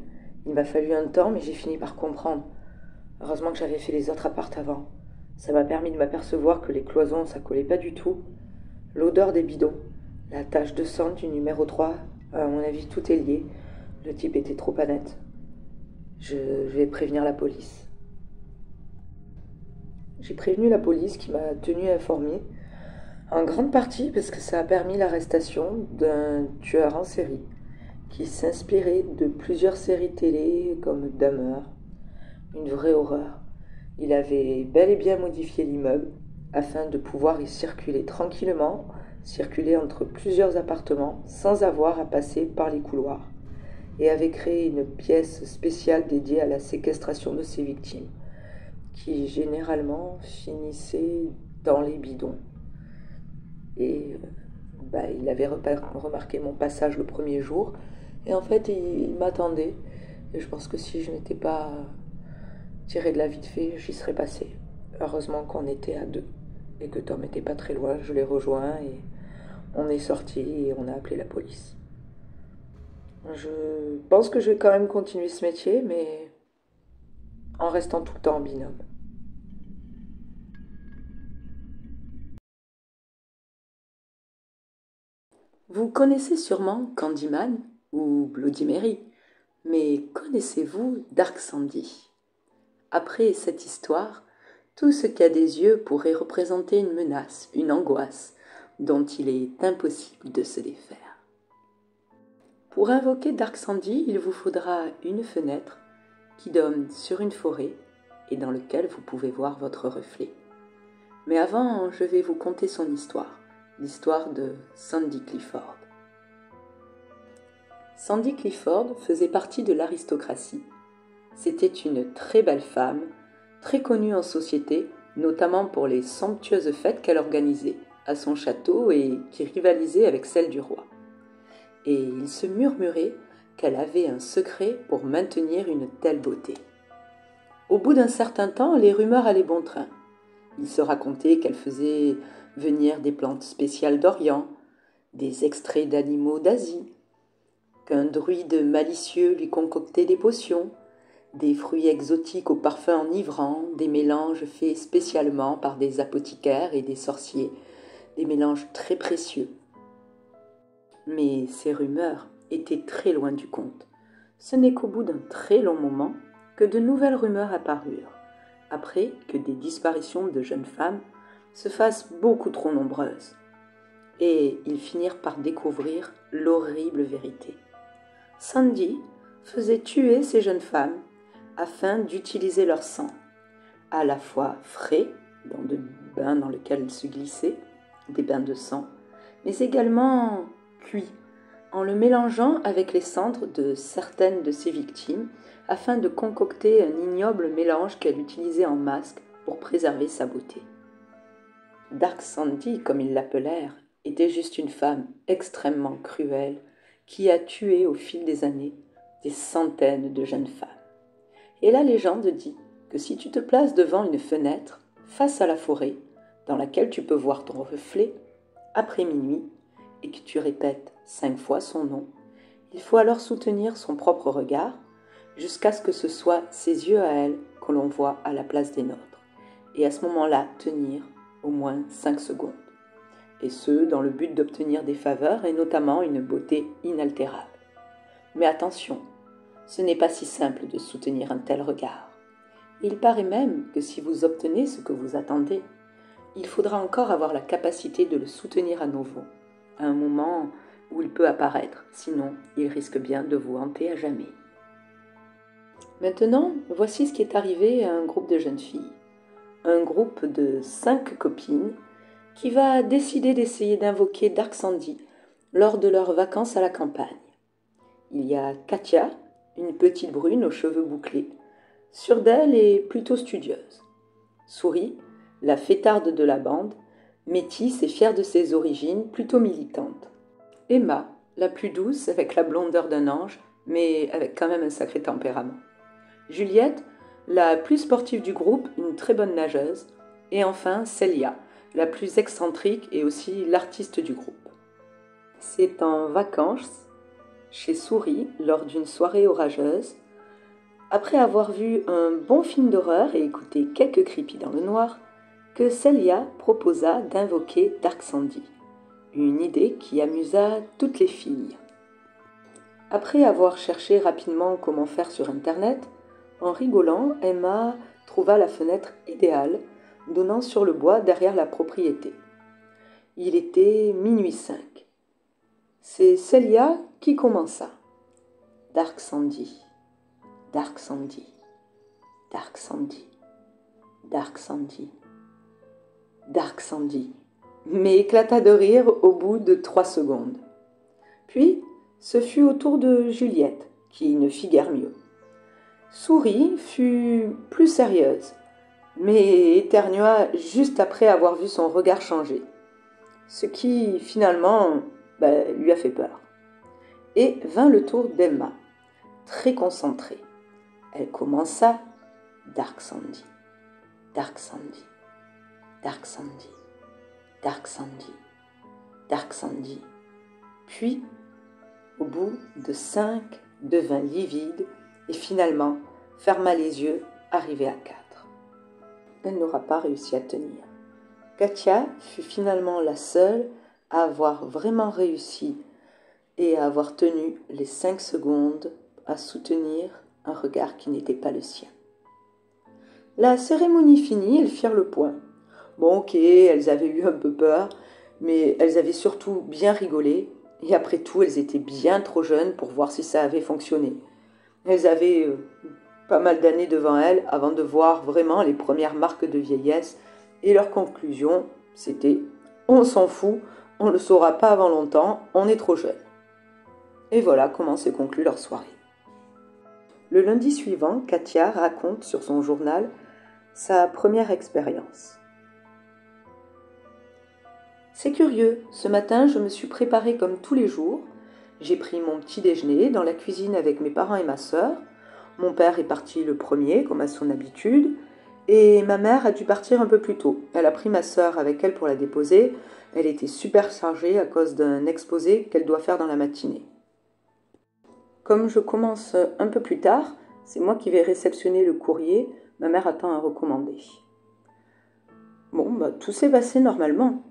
Il m'a fallu un temps, mais j'ai fini par comprendre. Heureusement que j'avais fait les autres apparts avant. Ça m'a permis de m'apercevoir que les cloisons, ça collait pas du tout. L'odeur des bidons, la tache de sang du numéro 3, à mon avis, tout est lié. Le type était trop honnête. Je vais prévenir la police. J'ai prévenu la police qui m'a tenu informé, en grande partie parce que ça a permis l'arrestation d'un tueur en série qui s'inspirait de plusieurs séries télé comme Dahmer. Une vraie horreur. Il avait bel et bien modifié l'immeuble afin de pouvoir y circuler tranquillement, circuler entre plusieurs appartements sans avoir à passer par les couloirs, et avait créé une pièce spéciale dédiée à la séquestration de ses victimes, qui généralement finissait dans les bidons. Et il avait remarqué mon passage le premier jour, et en fait il m'attendait. Et je pense que si je n'étais pas tiré de la vite fait, j'y serais passé. Heureusement qu'on était à 2 et que Tom n'était pas très loin. Je l'ai rejoint et on est sorti et on a appelé la police. Je pense que je vais quand même continuer ce métier, mais en restant tout le temps en binôme. Vous connaissez sûrement Candyman ou Bloody Mary, mais connaissez-vous Dark Sandy? Après cette histoire, tout ce qui a des yeux pourrait représenter une menace, une angoisse, dont il est impossible de se défaire. Pour invoquer Dark Sandy, il vous faudra une fenêtre qui donne sur une forêt et dans laquelle vous pouvez voir votre reflet. Mais avant, je vais vous conter son histoire, l'histoire de Sandy Clifford. Sandy Clifford faisait partie de l'aristocratie. C'était une très belle femme, très connue en société, notamment pour les somptueuses fêtes qu'elle organisait à son château et qui rivalisaient avec celles du roi. Et il se murmurait qu'elle avait un secret pour maintenir une telle beauté. Au bout d'un certain temps, les rumeurs allaient bon train. Il se racontait qu'elle faisait venir des plantes spéciales d'Orient, des extraits d'animaux d'Asie, qu'un druide malicieux lui concoctait des potions, des fruits exotiques aux parfums enivrants, des mélanges faits spécialement par des apothicaires et des sorciers, des mélanges très précieux. Mais ces rumeurs étaient très loin du compte. Ce n'est qu'au bout d'un très long moment que de nouvelles rumeurs apparurent, après que des disparitions de jeunes femmes se fassent beaucoup trop nombreuses. Et ils finirent par découvrir l'horrible vérité. Sandy faisait tuer ces jeunes femmes afin d'utiliser leur sang, à la fois frais, dans de bains dans lesquels elles se glissaient, des bains de sang, mais également cuit, en le mélangeant avec les cendres de certaines de ses victimes, afin de concocter un ignoble mélange qu'elle utilisait en masque pour préserver sa beauté. Dark Sandy, comme ils l'appelèrent, était juste une femme extrêmement cruelle qui a tué au fil des années des centaines de jeunes femmes. Et la légende dit que si tu te places devant une fenêtre, face à la forêt, dans laquelle tu peux voir ton reflet, après minuit, et que tu répètes 5 fois son nom, Il faut alors soutenir son propre regard jusqu'à ce que ce soit ses yeux à elle que l'on voit à la place des nôtres. Et à ce moment-là, tenir au moins 5 secondes. Et ce, dans le but d'obtenir des faveurs et notamment une beauté inaltérable. Mais attention, ce n'est pas si simple de soutenir un tel regard. Il paraît même que si vous obtenez ce que vous attendez, il faudra encore avoir la capacité de le soutenir à nouveau, à un moment où il peut apparaître, sinon il risque bien de vous hanter à jamais. Maintenant, voici ce qui est arrivé à un groupe de jeunes filles. Un groupe de 5 copines qui va décider d'essayer d'invoquer Dark Sandy lors de leurs vacances à la campagne. Il y a Katia, une petite brune aux cheveux bouclés, sûre d'elle et plutôt studieuse. Souris, la fêtarde de la bande, métisse et fière de ses origines, plutôt militante. Emma, la plus douce avec la blondeur d'un ange, mais avec quand même un sacré tempérament. Juliette, la plus sportive du groupe, une très bonne nageuse. Et enfin Célia, la plus excentrique et aussi l'artiste du groupe. C'est en vacances, chez Souris, lors d'une soirée orageuse, après avoir vu un bon film d'horreur et écouté quelques creepy dans le noir, que Célia proposa d'invoquer Dark Sandy, une idée qui amusa toutes les filles. Après avoir cherché rapidement comment faire sur Internet, en rigolant, Emma trouva la fenêtre idéale donnant sur le bois derrière la propriété. Il était minuit 5. C'est Célia qui commença. Dark Sandy, Dark Sandy, Dark Sandy, Dark Sandy, Dark Sandy, mais éclata de rire au bout de 3 secondes. Puis, ce fut au tour de Juliette, qui ne fit guère mieux. Souris fut plus sérieuse, mais éternua juste après avoir vu son regard changer, ce qui, finalement, lui a fait peur. Et vint le tour d'Emma, très concentrée. Elle commença Dark Sandy, Dark Sandy, Dark Sandy, Dark Sandy, Dark Sandy. Puis, au bout de 5, devint livide et finalement ferma les yeux, arrivée à 4. Elle n'aura pas réussi à tenir. Katia fut finalement la seule à avoir vraiment réussi et à avoir tenu les 5 secondes à soutenir un regard qui n'était pas le sien. La cérémonie finie, elles firent le point. Bon, ok, elles avaient eu un peu peur, mais elles avaient surtout bien rigolé, et après tout, elles étaient bien trop jeunes pour voir si ça avait fonctionné. Elles avaient pas mal d'années devant elles avant de voir vraiment les premières marques de vieillesse, et leur conclusion, c'était « on s'en fout, on ne le saura pas avant longtemps, on est trop jeunes ». Et voilà comment se conclut leur soirée. Le lundi suivant, Katia raconte sur son journal sa première expérience. C'est curieux, ce matin je me suis préparée comme tous les jours. J'ai pris mon petit déjeuner dans la cuisine avec mes parents et ma sœur. Mon père est parti le premier, comme à son habitude, et ma mère a dû partir un peu plus tôt. Elle a pris ma sœur avec elle pour la déposer. Elle était super chargée à cause d'un exposé qu'elle doit faire dans la matinée. Comme je commence un peu plus tard, c'est moi qui vais réceptionner le courrier. Ma mère attend un recommandé. Bon, tout s'est passé normalement,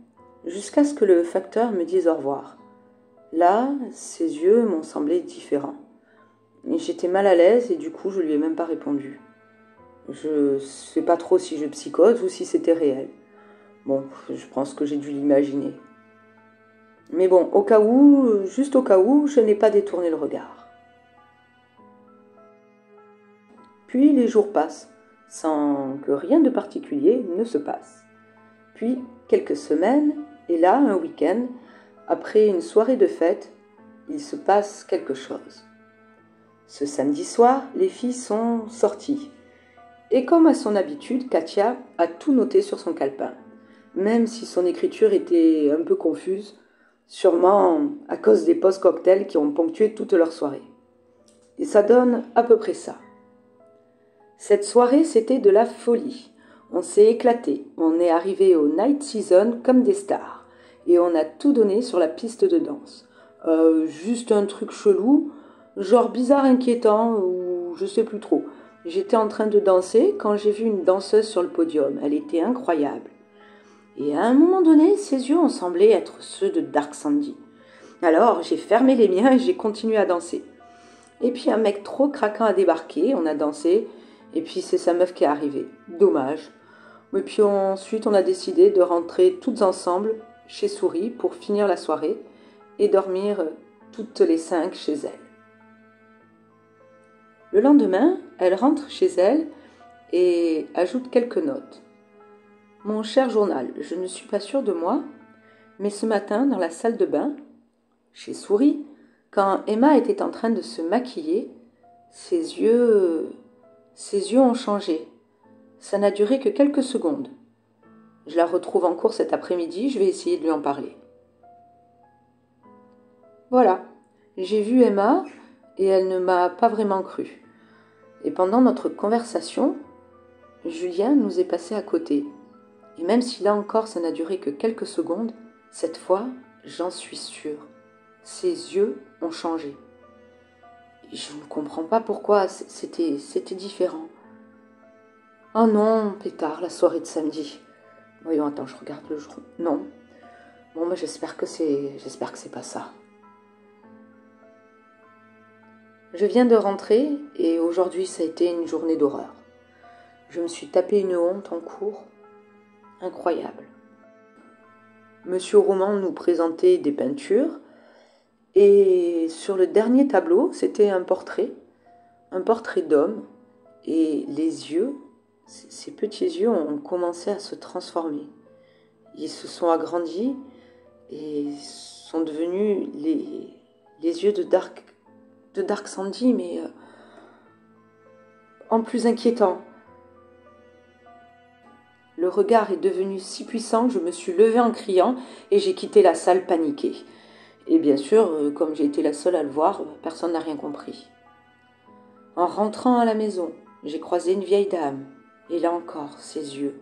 jusqu'à ce que le facteur me dise au revoir. Là, ses yeux m'ont semblé différents. J'étais mal à l'aise et du coup, je lui ai même pas répondu. Je sais pas trop si je psychote ou si c'était réel. Bon, je pense que j'ai dû l'imaginer. Mais bon, au cas où, juste au cas où, je n'ai pas détourné le regard. Puis les jours passent, sans que rien de particulier ne se passe. Puis, quelques semaines, et là, un week-end, après une soirée de fête, il se passe quelque chose. Ce samedi soir, les filles sont sorties. Et comme à son habitude, Katia a tout noté sur son calepin, même si son écriture était un peu confuse, sûrement à cause des post-cocktails qui ont ponctué toute leur soirée. Et ça donne à peu près ça. Cette soirée, c'était de la folie. On s'est éclaté, on est arrivé au night season comme des stars, et on a tout donné sur la piste de danse. Juste un truc chelou, genre bizarre, inquiétant, ou je sais plus trop. J'étais en train de danser quand j'ai vu une danseuse sur le podium. Elle était incroyable. Et à un moment donné, ses yeux ont semblé être ceux de Dark Sandy. Alors j'ai fermé les miens et j'ai continué à danser. Et puis un mec trop craquant a débarqué, on a dansé, et puis c'est sa meuf qui est arrivée. Dommage. Et puis ensuite on a décidé de rentrer toutes ensemble chez Souris pour finir la soirée et dormir toutes les 5 chez elle. Le lendemain, elle rentre chez elle et ajoute quelques notes. Mon cher journal, je ne suis pas sûre de moi, mais ce matin, dans la salle de bain, chez Souris, quand Emma était en train de se maquiller, ses yeux ont changé. Ça n'a duré que quelques secondes. Je la retrouve en cours cet après-midi, je vais essayer de lui en parler. Voilà, j'ai vu Emma et elle ne m'a pas vraiment cru. Et pendant notre conversation, Julien nous est passé à côté. Et même si là encore ça n'a duré que quelques secondes, cette fois, j'en suis sûre, ses yeux ont changé. Et je ne comprends pas pourquoi, c'était différent. Oh non, pétard, la soirée de samedi. Voyons, attends, je regarde le jour. Non. Bon, mais j'espère que c'est pas ça. Je viens de rentrer et aujourd'hui ça a été une journée d'horreur. Je me suis tapé une honte en cours. Incroyable. Monsieur Roman nous présentait des peintures et sur le dernier tableau, c'était un portrait d'homme et les yeux, ces petits yeux ont commencé à se transformer. Ils se sont agrandis et sont devenus les yeux de Dark Sandy, mais en plus inquiétant. Le regard est devenu si puissant que je me suis levée en criant et j'ai quitté la salle paniquée. Et bien sûr, comme j'ai été la seule à le voir, personne n'a rien compris. En rentrant à la maison, j'ai croisé une vieille dame, et là encore, ses yeux.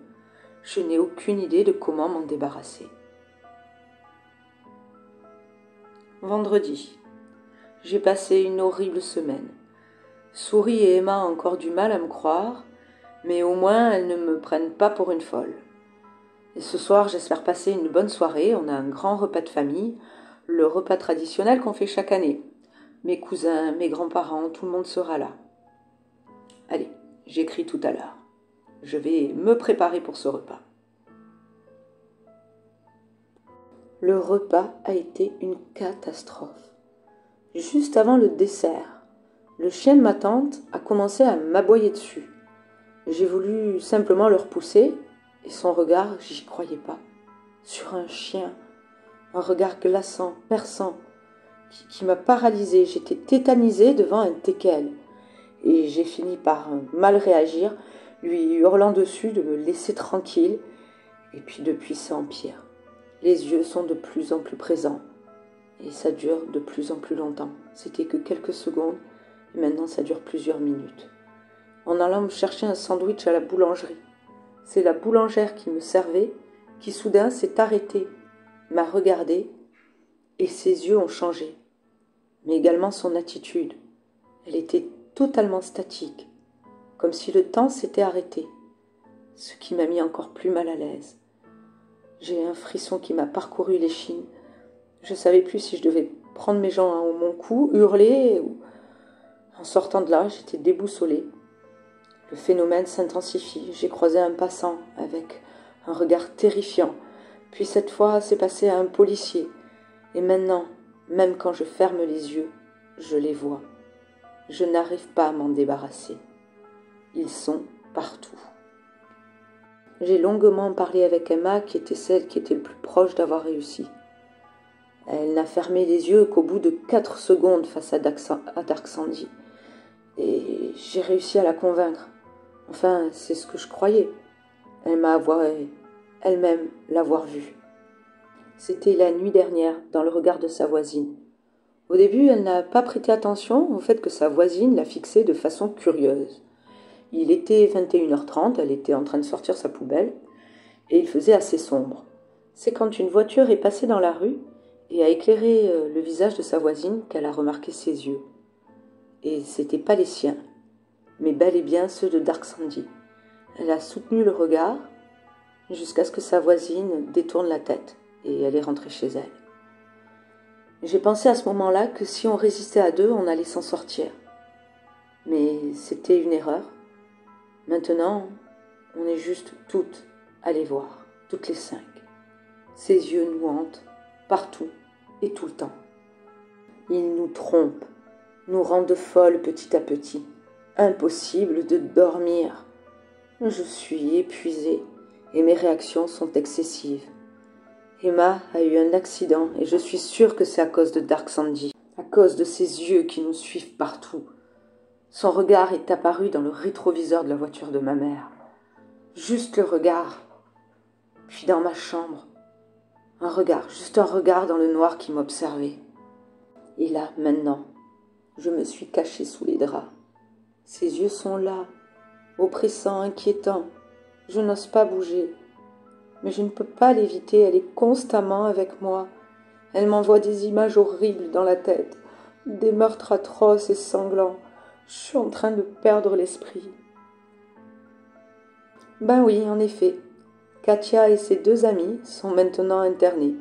Je n'ai aucune idée de comment m'en débarrasser. Vendredi. J'ai passé une horrible semaine. Souris et Emma ont encore du mal à me croire, mais au moins elles ne me prennent pas pour une folle. Et ce soir, j'espère passer une bonne soirée. On a un grand repas de famille, le repas traditionnel qu'on fait chaque année. Mes cousins, mes grands-parents, tout le monde sera là. Allez, j'écris tout à l'heure. Je vais me préparer pour ce repas. Le repas a été une catastrophe. Juste avant le dessert, le chien de ma tante a commencé à m'aboyer dessus. J'ai voulu simplement le repousser et son regard, j'y croyais pas. Sur un chien, un regard glaçant, perçant, qui m'a paralysée. J'étais tétanisée devant un teckel. Et j'ai fini par mal réagir, lui hurlant dessus de me laisser tranquille. Et puis depuis, ça empire. Les yeux sont de plus en plus présents. Et ça dure de plus en plus longtemps. C'était que quelques secondes, et maintenant ça dure plusieurs minutes. En allant me chercher un sandwich à la boulangerie. C'est la boulangère qui me servait, qui soudain s'est arrêtée, m'a regardé, et ses yeux ont changé. Mais également son attitude. Elle était totalement statique, comme si le temps s'était arrêté, ce qui m'a mis encore plus mal à l'aise. J'ai un frisson qui m'a parcouru l'échine. Je ne savais plus si je devais prendre mes jambes à mon cou, hurler, ou... En sortant de là, j'étais déboussolée. Le phénomène s'intensifie. J'ai croisé un passant avec un regard terrifiant. Puis cette fois, c'est passé à un policier. Et maintenant, même quand je ferme les yeux, je les vois. Je n'arrive pas à m'en débarrasser. Ils sont partout. J'ai longuement parlé avec Emma, qui était celle qui était le plus proche d'avoir réussi. Elle n'a fermé les yeux qu'au bout de 4 secondes face à Dark Sandy. Et j'ai réussi à la convaincre. Enfin, c'est ce que je croyais. Elle m'a avoué elle-même l'avoir vue. C'était la nuit dernière, dans le regard de sa voisine. Au début, elle n'a pas prêté attention au fait que sa voisine la fixait de façon curieuse. Il était 21h30, elle était en train de sortir sa poubelle, et il faisait assez sombre. C'est quand une voiture est passée dans la rue, et a éclairé le visage de sa voisine qu'elle a remarqué ses yeux. Et c'étaient pas les siens, mais bel et bien ceux de Dark Sandy. Elle a soutenu le regard jusqu'à ce que sa voisine détourne la tête et elle est rentrée chez elle. J'ai pensé à ce moment-là que si on résistait à deux, on allait s'en sortir. Mais c'était une erreur. Maintenant, on est juste toutes allées voir, toutes les 5. Ses yeux nous hantent, partout et tout le temps. Ils nous trompent, nous rendent folles petit à petit. Impossible de dormir. Je suis épuisée et mes réactions sont excessives. Emma a eu un accident et je suis sûre que c'est à cause de Dark Sandy, à cause de ses yeux qui nous suivent partout. Son regard est apparu dans le rétroviseur de la voiture de ma mère. Juste le regard. Puis dans ma chambre. Un regard, juste un regard dans le noir qui m'observait. Et là, maintenant, je me suis cachée sous les draps. Ses yeux sont là, oppressants, inquiétants. Je n'ose pas bouger. Mais je ne peux pas l'éviter, elle est constamment avec moi. Elle m'envoie des images horribles dans la tête, des meurtres atroces et sanglants. Je suis en train de perdre l'esprit. Ben oui, en effet, Katia et ses 2 amies sont maintenant internées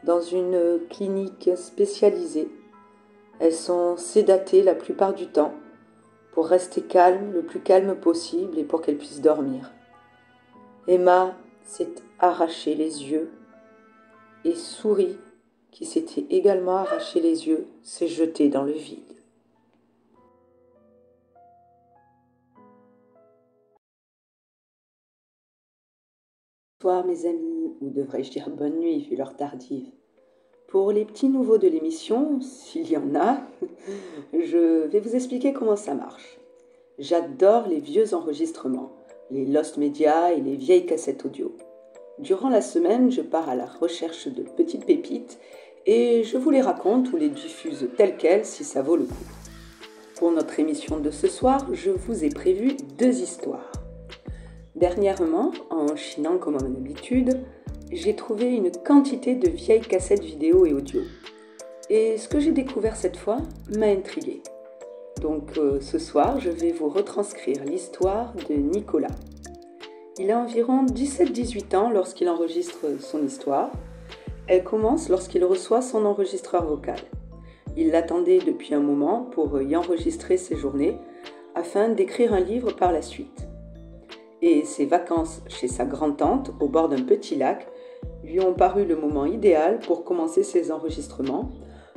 dans une clinique spécialisée. Elles sont sédatées la plupart du temps pour rester calmes, le plus calme possible et pour qu'elles puissent dormir. Emma s'est arraché les yeux et Souris, qui s'était également arraché les yeux, s'est jetée dans le vide. Bonsoir mes amis, ou devrais-je dire bonne nuit vu l'heure tardive. Pour les petits nouveaux de l'émission, s'il y en a, je vais vous expliquer comment ça marche. J'adore les vieux enregistrements, les Lost Media et les vieilles cassettes audio. Durant la semaine, je pars à la recherche de petites pépites et je vous les raconte ou les diffuse telles quelles si ça vaut le coup. Pour notre émission de ce soir, je vous ai prévu 2 histoires. Dernièrement, en chinant comme à mon habitude, j'ai trouvé une quantité de vieilles cassettes vidéo et audio. Et ce que j'ai découvert cette fois m'a intriguée. Donc ce soir, je vais vous retranscrire l'histoire de Nicolas. Il a environ 17-18 ans lorsqu'il enregistre son histoire. Elle commence lorsqu'il reçoit son enregistreur vocal. Il l'attendait depuis un moment pour y enregistrer ses journées afin d'écrire un livre par la suite. Et ses vacances chez sa grand-tante au bord d'un petit lac lui ont paru le moment idéal pour commencer ses enregistrements,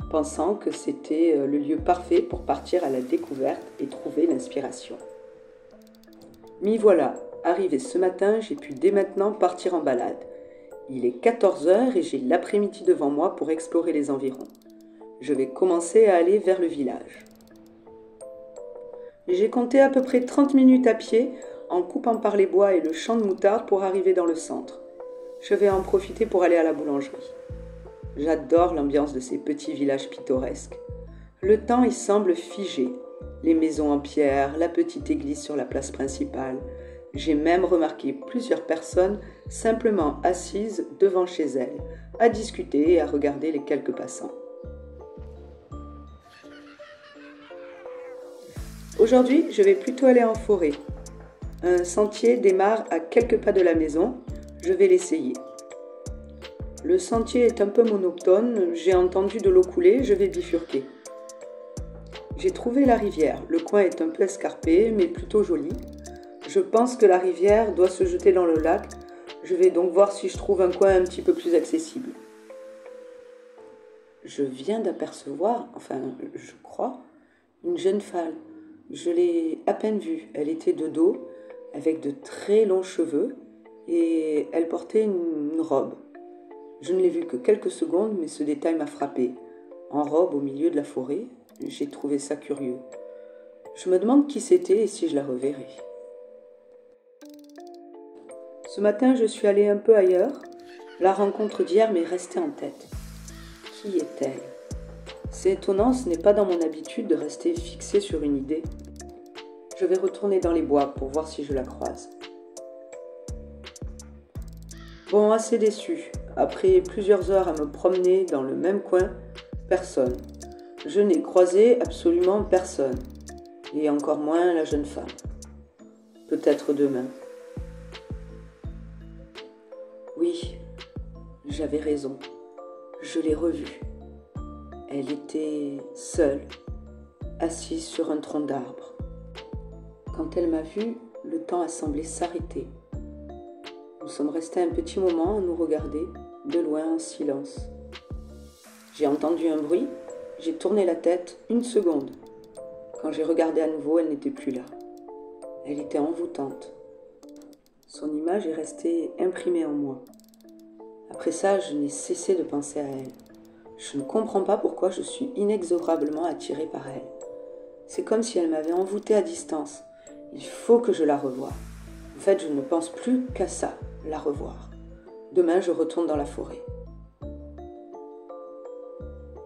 pensant que c'était le lieu parfait pour partir à la découverte et trouver l'inspiration. M'y voilà, arrivé ce matin, j'ai pu dès maintenant partir en balade. Il est 14h et j'ai l'après-midi devant moi pour explorer les environs. Je vais commencer à aller vers le village. J'ai compté à peu près 30 minutes à pied en coupant par les bois et le champ de moutarde pour arriver dans le centre. Je vais en profiter pour aller à la boulangerie. J'adore l'ambiance de ces petits villages pittoresques. Le temps y semble figé. Les maisons en pierre, la petite église sur la place principale. J'ai même remarqué plusieurs personnes simplement assises devant chez elles, à discuter et à regarder les quelques passants. Aujourd'hui, je vais plutôt aller en forêt. Un sentier démarre à quelques pas de la maison. Je vais l'essayer. Le sentier est un peu monotone. J'ai entendu de l'eau couler. Je vais bifurquer. J'ai trouvé la rivière. Le coin est un peu escarpé, mais plutôt joli. Je pense que la rivière doit se jeter dans le lac. Je vais donc voir si je trouve un coin un petit peu plus accessible. Je viens d'apercevoir, enfin, je crois, une jeune femme. Je l'ai à peine vue. Elle était de dos, avec de très longs cheveux, et elle portait une robe. Je ne l'ai vue que quelques secondes, mais ce détail m'a frappé. En robe au milieu de la forêt, j'ai trouvé ça curieux. Je me demande qui c'était et si je la reverrai. Ce matin, je suis allée un peu ailleurs. La rencontre d'hier m'est restée en tête. Qui est-elle ? C'est étonnant, ce n'est pas dans mon habitude de rester fixée sur une idée. Je vais retourner dans les bois pour voir si je la croise. Bon, assez déçue. après plusieurs heures à me promener dans le même coin, personne. Je n'ai croisé absolument personne, et encore moins la jeune femme. Peut-être demain. Oui, j'avais raison. Je l'ai revue. Elle était seule, assise sur un tronc d'arbre. Quand elle m'a vue, le temps a semblé s'arrêter. Nous sommes restés un petit moment à nous regarder, de loin en silence. J'ai entendu un bruit, j'ai tourné la tête 1 seconde. Quand j'ai regardé à nouveau, elle n'était plus là. Elle était envoûtante. Son image est restée imprimée en moi. Après ça, je n'ai cessé de penser à elle. Je ne comprends pas pourquoi je suis inexorablement attirée par elle. C'est comme si elle m'avait envoûtée à distance. Il faut que je la revoie. En fait, je ne pense plus qu'à ça, la revoir. Demain, je retourne dans la forêt.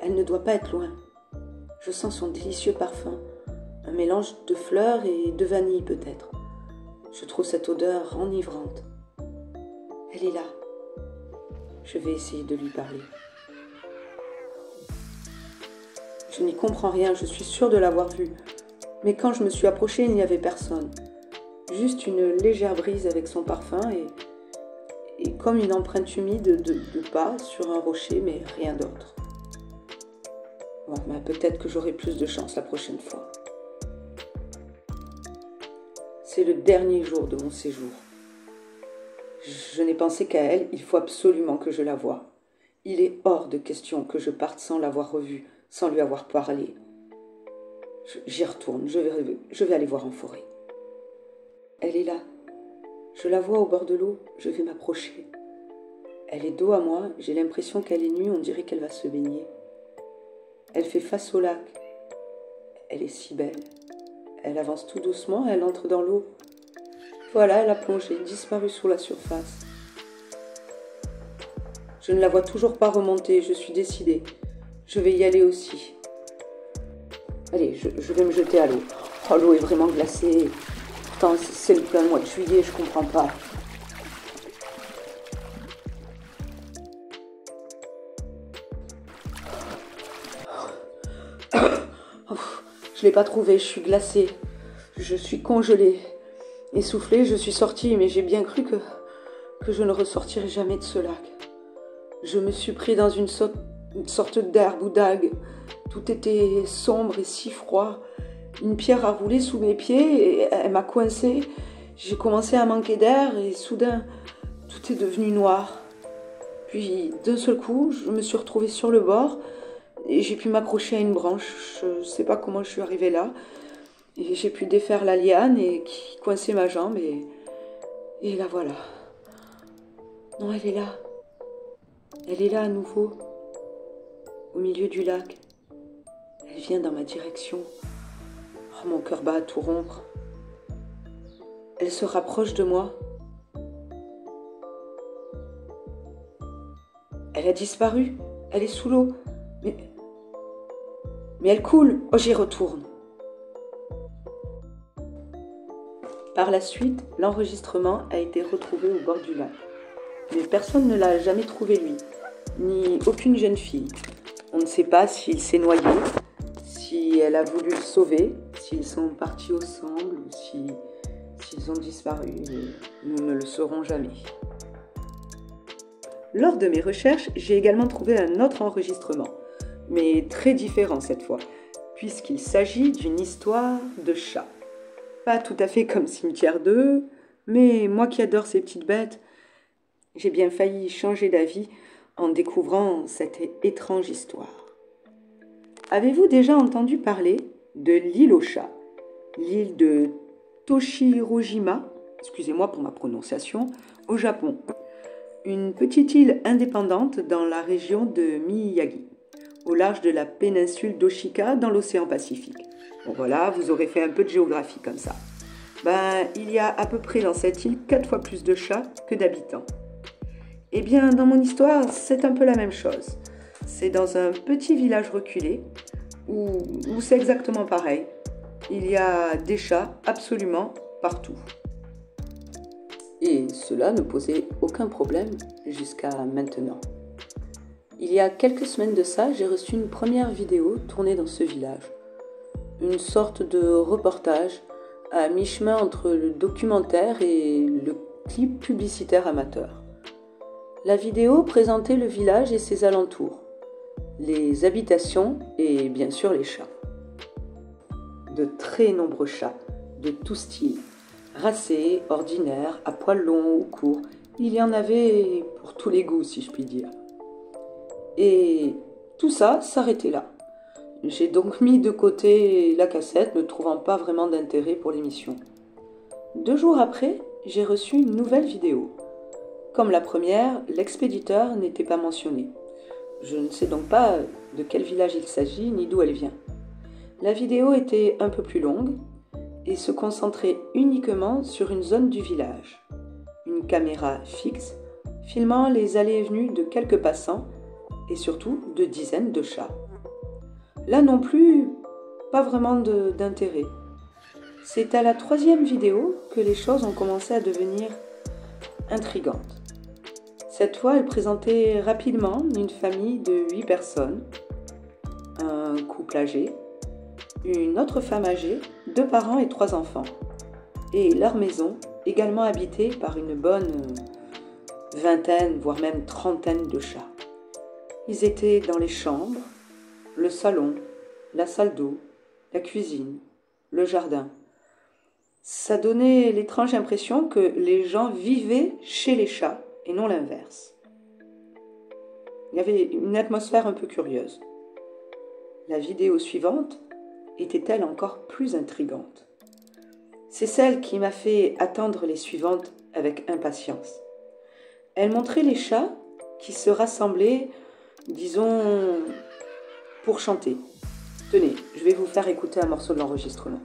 Elle ne doit pas être loin. Je sens son délicieux parfum, un mélange de fleurs et de vanille peut-être. Je trouve cette odeur enivrante. Elle est là. Je vais essayer de lui parler. Je n'y comprends rien, je suis sûre de l'avoir vue. Mais quand je me suis approchée, il n'y avait personne. Juste une légère brise avec son parfum et comme une empreinte humide de pas sur un rocher, mais rien d'autre. Bon, ben peut-être que j'aurai plus de chance la prochaine fois. C'est le dernier jour de mon séjour. Je n'ai pensé qu'à elle, il faut absolument que je la voie. Il est hors de question que je parte sans l'avoir revue, sans lui avoir parlé. J'y retourne, je vais aller voir en forêt. Elle est là. Je la vois au bord de l'eau, je vais m'approcher. Elle est dos à moi, j'ai l'impression qu'elle est nue, on dirait qu'elle va se baigner. Elle fait face au lac. Elle est si belle. Elle avance tout doucement, elle entre dans l'eau. Voilà, elle a plongé, disparue sous la surface. Je ne la vois toujours pas remonter, je suis décidée. Je vais y aller aussi. Allez, je vais me jeter à l'eau. Oh, l'eau est vraiment glacée. Pourtant, c'est le plein mois de juillet, je comprends pas. Je l'ai pas trouvée, je suis glacée. Je suis congelée. Essoufflée, je suis sortie, mais j'ai bien cru que je ne ressortirai jamais de ce lac. Je me suis pris dans une sorte d'herbe ou d'algue. Tout était sombre et si froid. Une pierre a roulé sous mes pieds et elle m'a coincée. J'ai commencé à manquer d'air et soudain, tout est devenu noir. Puis, d'un seul coup, je me suis retrouvée sur le bord et j'ai pu m'accrocher à une branche. Je ne sais pas comment je suis arrivée là. Et j'ai pu défaire la liane qui coinçait ma jambe et la voilà. Non, elle est là. Elle est là à nouveau, au milieu du lac. Elle vient dans ma direction. Oh, mon cœur bat à tout rompre. Elle se rapproche de moi. Elle a disparu. Elle est sous l'eau. Mais elle coule. Oh, j'y retourne. Par la suite, l'enregistrement a été retrouvé au bord du lac. Mais personne ne l'a jamais trouvé lui, ni aucune jeune fille. On ne sait pas s'il s'est noyé, si elle a voulu le sauver, s'ils sont partis ensemble ou s'ils ont disparu. Nous ne le saurons jamais. Lors de mes recherches, j'ai également trouvé un autre enregistrement, mais très différent cette fois, puisqu'il s'agit d'une histoire de chat. Pas tout à fait comme Cimetière 2, mais moi qui adore ces petites bêtes, j'ai bien failli changer d'avis en découvrant cette étrange histoire. Avez-vous déjà entendu parler de l'île aux chats, l'île de Toshirojima, excusez-moi pour ma prononciation, au Japon, une petite île indépendante dans la région de Miyagi, au large de la péninsule d'Oshika dans l'océan Pacifique. Bon voilà, vous aurez fait un peu de géographie comme ça. Il y a à peu près dans cette île 4 fois plus de chats que d'habitants. Eh bien, dans mon histoire, c'est un peu la même chose. C'est dans un petit village reculé où c'est exactement pareil. Il y a des chats absolument partout. Et cela ne posait aucun problème jusqu'à maintenant. Il y a quelques semaines de ça, j'ai reçu une première vidéo tournée dans ce village. Une sorte de reportage à mi-chemin entre le documentaire et le clip publicitaire amateur. La vidéo présentait le village et ses alentours, les habitations et bien sûr les chats. De très nombreux chats, de tout style, racés, ordinaires, à poils longs ou courts, il y en avait pour tous les goûts si je puis dire. Et tout ça s'arrêtait là. J'ai donc mis de côté la cassette, ne trouvant pas vraiment d'intérêt pour l'émission. 2 jours après, j'ai reçu une nouvelle vidéo. Comme la première, l'expéditeur n'était pas mentionné. Je ne sais donc pas de quel village il s'agit ni d'où elle vient. La vidéo était un peu plus longue et se concentrait uniquement sur une zone du village. Une caméra fixe filmant les allées et venues de quelques passants et surtout de dizaines de chats. Là non plus, pas vraiment d'intérêt. C'est à la 3e vidéo que les choses ont commencé à devenir intrigantes. Cette fois, elle présentait rapidement une famille de 8 personnes, un couple âgé, une autre femme âgée, 2 parents et 3 enfants, et leur maison, également habitée par une bonne vingtaine, voire même trentaine de chats. Ils étaient dans les chambres, le salon, la salle d'eau, la cuisine, le jardin. Ça donnait l'étrange impression que les gens vivaient chez les chats et non l'inverse. Il y avait une atmosphère un peu curieuse. La vidéo suivante était-elle encore plus intrigante? C'est celle qui m'a fait attendre les suivantes avec impatience. Elle montrait les chats qui se rassemblaient, disons, pour chanter. Tenez, je vais vous faire écouter un morceau de l'enregistrement.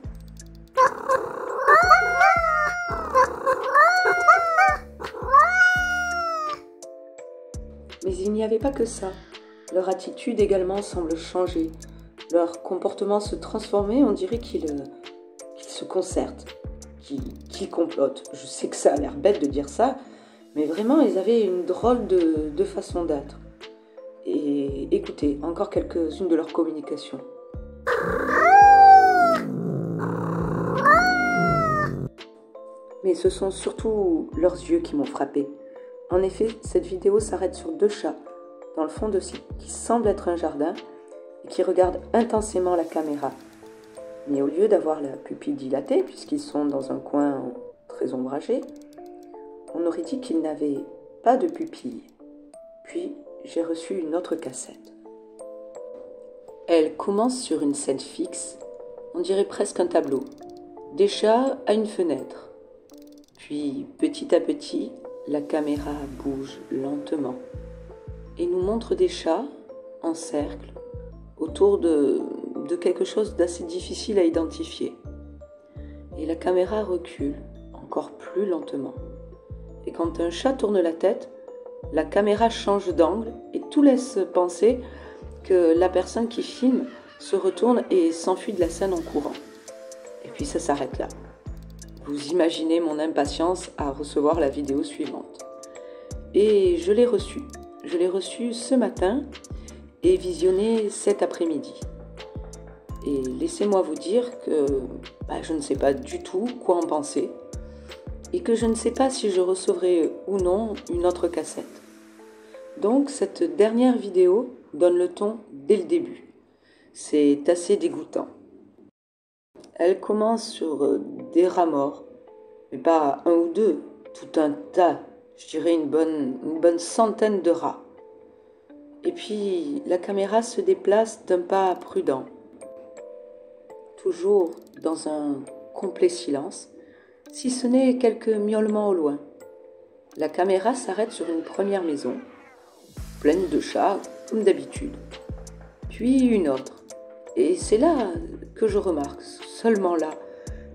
Mais il n'y avait pas que ça. Leur attitude également semble changer. Leur comportement se transformer, on dirait qu'ils se concertent, qu'ils complotent. Je sais que ça a l'air bête de dire ça, mais vraiment, ils avaient une drôle de façon d'être. Et écoutez, encore quelques-unes de leurs communications. Mais ce sont surtout leurs yeux qui m'ont frappé. En effet, cette vidéo s'arrête sur 2 chats, dans le fond de ce qui semble être un jardin, et qui regardent intensément la caméra. Mais au lieu d'avoir la pupille dilatée, puisqu'ils sont dans un coin très ombragé, on aurait dit qu'ils n'avaient pas de pupille. Puis, j'ai reçu une autre cassette. Elle commence sur une scène fixe, on dirait presque un tableau. Des chats à une fenêtre. Puis, petit à petit, la caméra bouge lentement et nous montre des chats en cercle autour de quelque chose d'assez difficile à identifier. Et la caméra recule encore plus lentement. Et quand un chat tourne la tête, la caméra change d'angle et tout laisse penser que la personne qui filme se retourne et s'enfuit de la scène en courant. Et puis ça s'arrête là. Vous imaginez mon impatience à recevoir la vidéo suivante. Et je l'ai reçue. Je l'ai reçue ce matin et visionnée cet après-midi. Et laissez-moi vous dire que je ne sais pas du tout quoi en penser et que je ne sais pas si je recevrai ou non une autre cassette. Donc cette dernière vidéo donne le ton dès le début. C'est assez dégoûtant. Elle commence sur des rats morts, mais pas un ou deux, tout un tas, je dirais une bonne centaine de rats. Et puis la caméra se déplace d'un pas prudent, toujours dans un complet silence, si ce n'est quelques miaulements au loin. La caméra s'arrête sur une première maison, pleine de chats, comme d'habitude. Puis une autre. Et c'est là que je remarque, seulement là.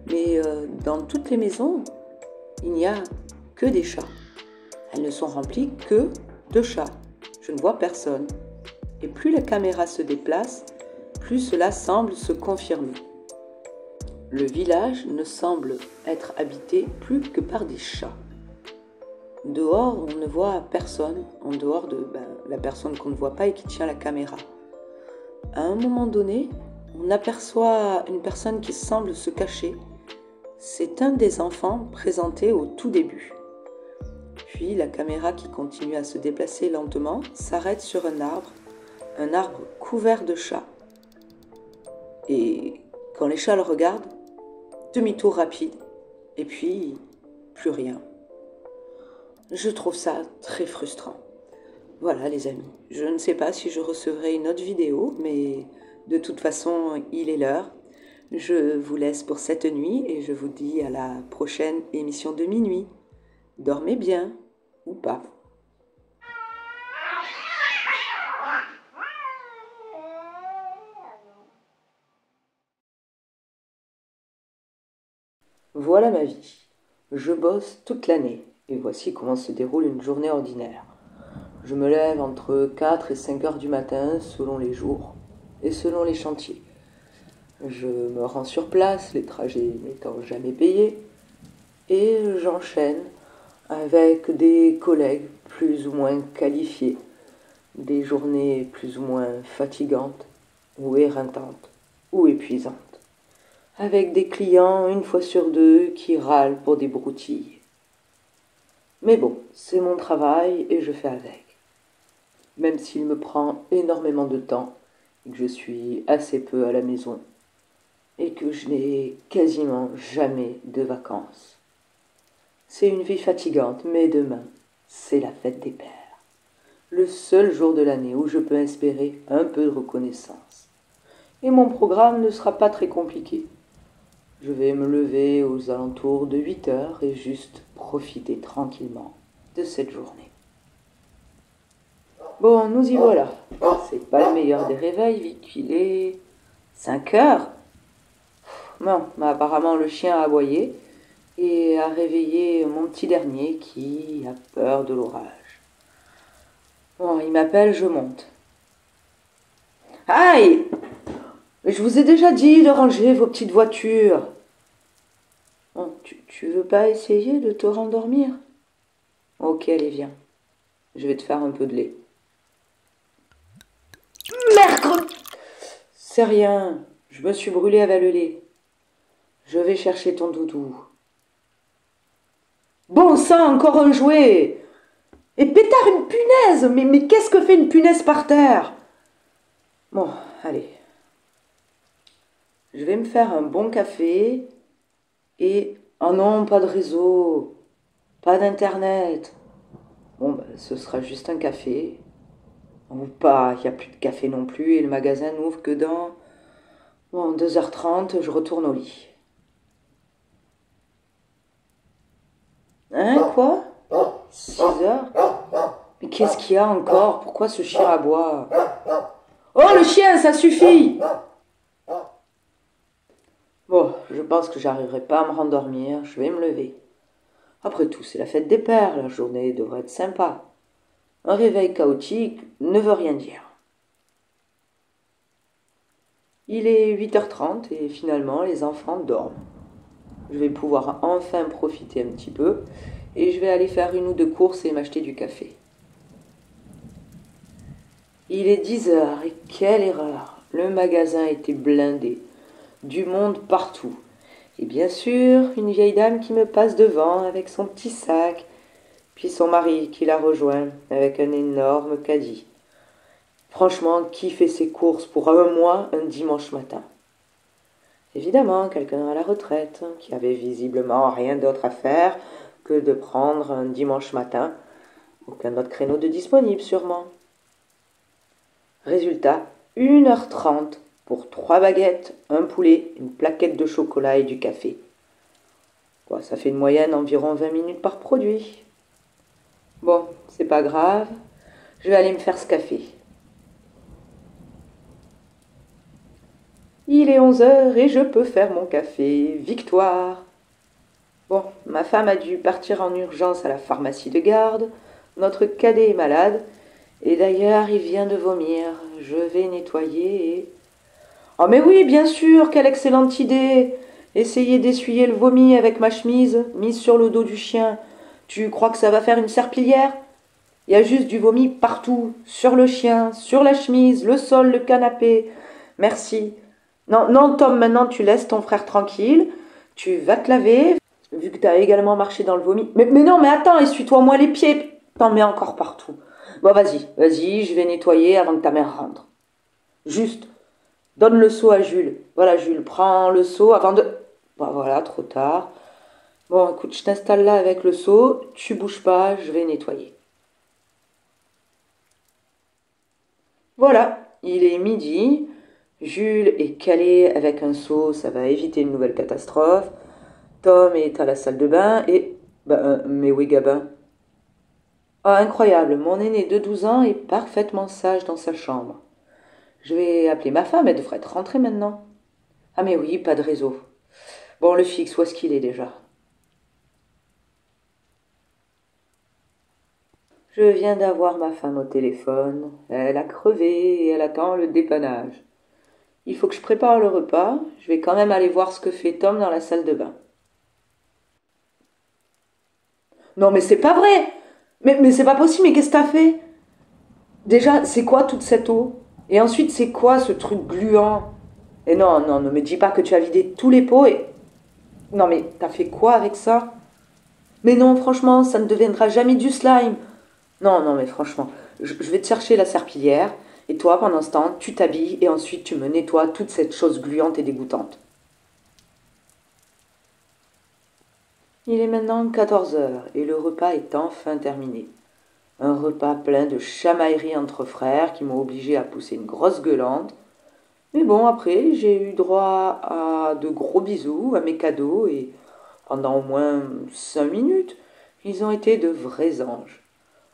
Mais dans toutes les maisons, il n'y a que des chats. Elles ne sont remplies que de chats. Je ne vois personne. Et plus la caméra se déplace, plus cela semble se confirmer. Le village ne semble être habité plus que par des chats. Dehors, on ne voit personne, en dehors de la personne qu'on ne voit pas et qui tient la caméra. À un moment donné, on aperçoit une personne qui semble se cacher. C'est un des enfants présentés au tout début. Puis la caméra qui continue à se déplacer lentement s'arrête sur un arbre couvert de chats. Et quand les chats le regardent, demi-tour rapide, et puis plus rien. Je trouve ça très frustrant. Voilà les amis, je ne sais pas si je recevrai une autre vidéo, mais de toute façon, il est l'heure. Je vous laisse pour cette nuit et je vous dis à la prochaine émission de minuit. Dormez bien, ou pas. Voilà ma vie. Je bosse toute l'année et voici comment se déroule une journée ordinaire. Je me lève entre 4 et 5 heures du matin selon les jours et selon les chantiers. Je me rends sur place, les trajets n'étant jamais payés, et j'enchaîne avec des collègues plus ou moins qualifiés, des journées plus ou moins fatigantes ou éreintantes ou épuisantes, avec des clients une fois sur deux qui râlent pour des broutilles. Mais bon, c'est mon travail et je fais avec. Même s'il me prend énormément de temps et que je suis assez peu à la maison et que je n'ai quasiment jamais de vacances. C'est une vie fatigante, mais demain, c'est la fête des pères. Le seul jour de l'année où je peux espérer un peu de reconnaissance. Et mon programme ne sera pas très compliqué. Je vais me lever aux alentours de 8 heures et juste profiter tranquillement de cette journée. Bon, nous y voilà. C'est pas le meilleur des réveils, vu qu'il est 5 heures. Bon, mais apparemment le chien a aboyé et a réveillé mon petit dernier qui a peur de l'orage. Bon, il m'appelle, je monte. Aïe! Je vous ai déjà dit de ranger vos petites voitures. Bon, tu veux pas essayer de te rendormir? Ok, allez, viens. Je vais te faire un peu de lait. Mercredi! C'est rien, je me suis brûlée avec le lait. Je vais chercher ton doudou. Bon sang, encore un jouet! Et pétard, une punaise! Mais qu'est-ce que fait une punaise par terre? Bon, allez. Je vais me faire un bon café et... Oh non, pas de réseau, pas d'internet. Bon, ce sera juste un café. Ou pas, il n'y a plus de café non plus et le magasin n'ouvre que dans... Bon, 2h30, je retourne au lit. Hein, quoi? 6h? Mais qu'est-ce qu'il y a encore? Pourquoi ce chien aboie? Oh, le chien, ça suffit! Bon, je pense que j'arriverai pas à me rendormir, je vais me lever. Après tout, c'est la fête des pères, la journée devrait être sympa. Un réveil chaotique ne veut rien dire. Il est 8h30 et finalement les enfants dorment. Je vais pouvoir enfin profiter un petit peu et je vais aller faire une ou deux courses et m'acheter du café. Il est 10h et quelle erreur! Le magasin était blindé, du monde partout. Et bien sûr, une vieille dame qui me passe devant avec son petit sac, puis son mari qui la rejoint avec un énorme caddie. Franchement, qui fait ses courses pour un mois un dimanche matin? Évidemment, quelqu'un à la retraite, qui avait visiblement rien d'autre à faire que de prendre un dimanche matin. Aucun autre créneau de disponible, sûrement. Résultat, 1h30 pour 3 baguettes, un poulet, une plaquette de chocolat et du café. Bon, ça fait une moyenne environ 20 minutes par produit. Bon, c'est pas grave, je vais aller me faire ce café. Il est 11h et je peux faire mon café. Victoire! Bon, ma femme a dû partir en urgence à la pharmacie de garde. Notre cadet est malade. Et d'ailleurs, il vient de vomir. Je vais nettoyer et... Oh mais oui, bien sûr, quelle excellente idée! Essayer d'essuyer le vomi avec ma chemise, mise sur le dos du chien. Tu crois que ça va faire une serpillière? Il y a juste du vomi partout, sur le chien, sur la chemise, le sol, le canapé. Merci. Non, non, Tom, maintenant tu laisses ton frère tranquille. Tu vas te laver, vu que tu as également marché dans le vomi. Mais non, mais attends, essuie-toi au moins les pieds. T'en mets encore partout. Bon, vas-y, je vais nettoyer avant que ta mère rentre. Juste, donne le seau à Jules. Voilà, Jules, prends le seau avant de... Bon, voilà, trop tard. Bon, écoute, je t'installe là avec le seau. Tu bouges pas, je vais nettoyer. Voilà, il est midi. Jules est calé avec un seau, ça va éviter une nouvelle catastrophe. Tom est à la salle de bain et... mais oui, Gabin. Ah, incroyable, mon aîné de 12 ans est parfaitement sage dans sa chambre. Je vais appeler ma femme, elle devrait être rentrée maintenant. Ah mais oui, pas de réseau. Bon, le fixe, où est-ce qu'il est déjà? Je viens d'avoir ma femme au téléphone. Elle a crevé et elle attend le dépannage. Il faut que je prépare le repas. Je vais quand même aller voir ce que fait Tom dans la salle de bain. Non mais c'est pas vrai! Mais c'est pas possible, mais qu'est-ce que t'as fait? Déjà, c'est quoi toute cette eau? Et ensuite, c'est quoi ce truc gluant? Et non, non, ne me dis pas que tu as vidé tous les pots et... Non mais t'as fait quoi avec ça? Mais non, franchement, ça ne deviendra jamais du slime. Non, non, mais franchement, je vais te chercher la serpillière, et toi, pendant ce temps, tu t'habilles, et ensuite tu me nettoies toute cette chose gluante et dégoûtante. Il est maintenant 14 heures, et le repas est enfin terminé. Un repas plein de chamailleries entre frères qui m'ont obligé à pousser une grosse gueulante. Mais bon, après, j'ai eu droit à de gros bisous, à mes cadeaux, et pendant au moins 5 minutes, ils ont été de vrais anges.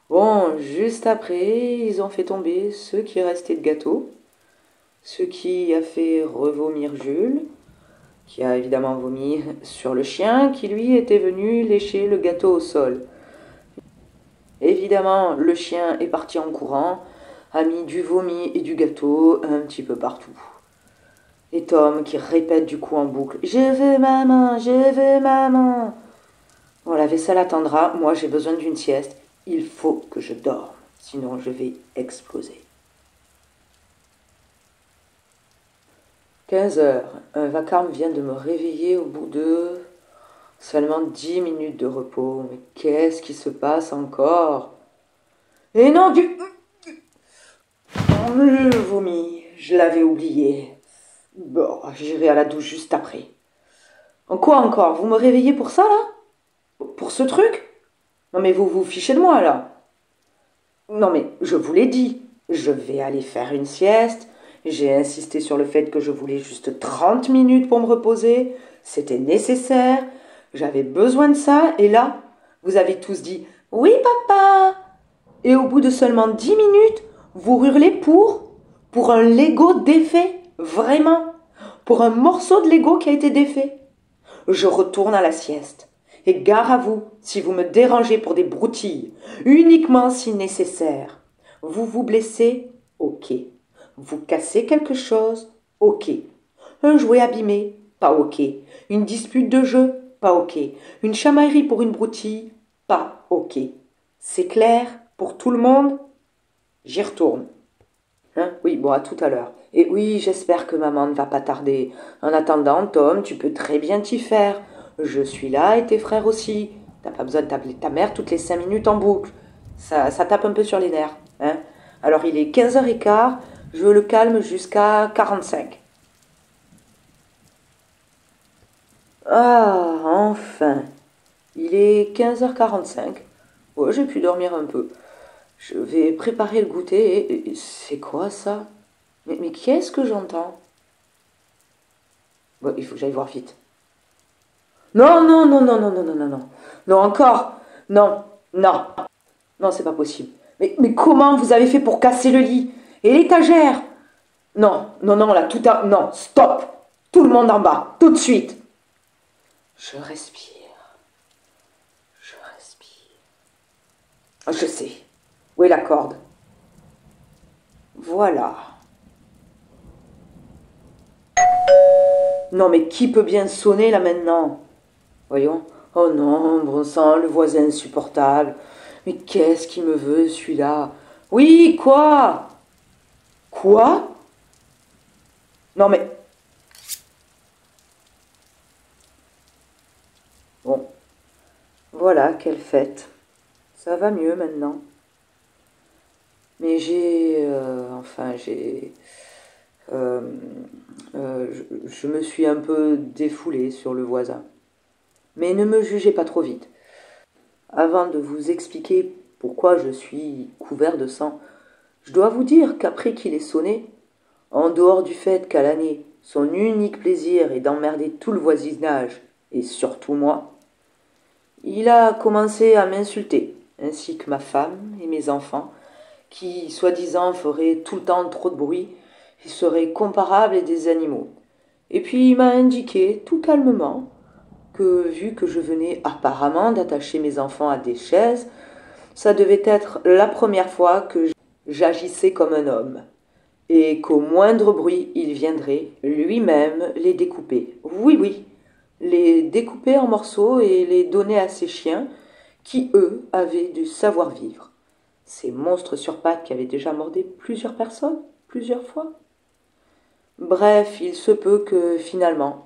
Bon, juste après, ils ont fait tomber ce qui restait de gâteau, ce qui a fait revomir Jules, qui a évidemment vomi sur le chien, qui lui était venu lécher le gâteau au sol. Évidemment, le chien est parti en courant, a mis du vomi et du gâteau un petit peu partout. Et Tom qui répète du coup en boucle « Je veux maman, je veux maman !» Bon, la vaisselle attendra, moi j'ai besoin d'une sieste. Il faut que je dorme, sinon je vais exploser. 15 heures. Un vacarme vient de me réveiller au bout de seulement 10 minutes de repos. Mais qu'est-ce qui se passe encore? Et non, le vomi, je l'avais oublié. Bon, j'irai à la douche juste après. En quoi encore? Vous me réveillez pour ça, là? Pour ce truc? Non mais vous vous fichez de moi, là. Non mais, je vous l'ai dit, je vais aller faire une sieste. J'ai insisté sur le fait que je voulais juste 30 minutes pour me reposer. C'était nécessaire. J'avais besoin de ça. Et là, vous avez tous dit « Oui, papa !» Et au bout de seulement 10 minutes, vous hurlez pour un Lego défait. Vraiment. Pour un morceau de Lego qui a été défait. Je retourne à la sieste. Et gare à vous si vous me dérangez pour des broutilles, uniquement si nécessaire. Vous vous blessez, ok. Vous cassez quelque chose, ok. Un jouet abîmé, pas ok. Une dispute de jeu, pas ok. Une chamaillerie pour une broutille, pas ok. C'est clair pour tout le monde? J'y retourne. Hein? Oui, bon, à tout à l'heure. Et oui, j'espère que maman ne va pas tarder. En attendant, Tom, tu peux très bien t'y faire. Je suis là et tes frères aussi. T'as pas besoin de t'appeler ta mère toutes les 5 minutes en boucle. Ça tape un peu sur les nerfs. Hein? Alors il est 15h15, je le calme jusqu'à 45. Ah, enfin. Il est 15h45. Ouais, j'ai pu dormir un peu. Je vais préparer le goûter et c'est quoi ça? Mais qu'est-ce que j'entends? Bon, il faut que j'aille voir vite. Non, non, non, non, non, non, non, non, non. Non, encore. Non, non. Non, c'est pas possible. Mais comment vous avez fait pour casser le lit? Et l'étagère? Non, non, non, là, tout à... Non, stop. Tout le monde en bas, tout de suite. Je respire. Je respire. Ah, je sais. Où est la corde? Voilà. Non, mais qui peut bien sonner là maintenant? Voyons. Oh non, bon sang, le voisin insupportable. Mais qu'est-ce qu'il me veut, celui-là? Oui, quoi? Quoi? Non mais... Bon, voilà, quelle fête. Ça va mieux maintenant. Mais euh, je me suis un peu défoulé sur le voisin. Mais ne me jugez pas trop vite. Avant de vous expliquer pourquoi je suis couvert de sang, je dois vous dire qu'après qu'il ait sonné, en dehors du fait qu'à l'année, son unique plaisir est d'emmerder tout le voisinage, et surtout moi, il a commencé à m'insulter, ainsi que ma femme et mes enfants, qui, soi-disant, feraient tout le temps trop de bruit et seraient comparables à des animaux. Et puis il m'a indiqué, tout calmement, que vu que je venais apparemment d'attacher mes enfants à des chaises, ça devait être la première fois que j'agissais comme un homme, et qu'au moindre bruit il viendrait lui-même les découper. Oui, oui, les découper en morceaux et les donner à ses chiens, qui, eux, avaient du savoir-vivre. Ces monstres sur pattes qui avaient déjà mordé plusieurs personnes, plusieurs fois. Bref, il se peut que finalement,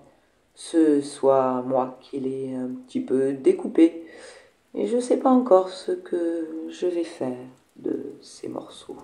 ce soit moi qui l'ai un petit peu découpé, et je ne sais pas encore ce que je vais faire de ces morceaux.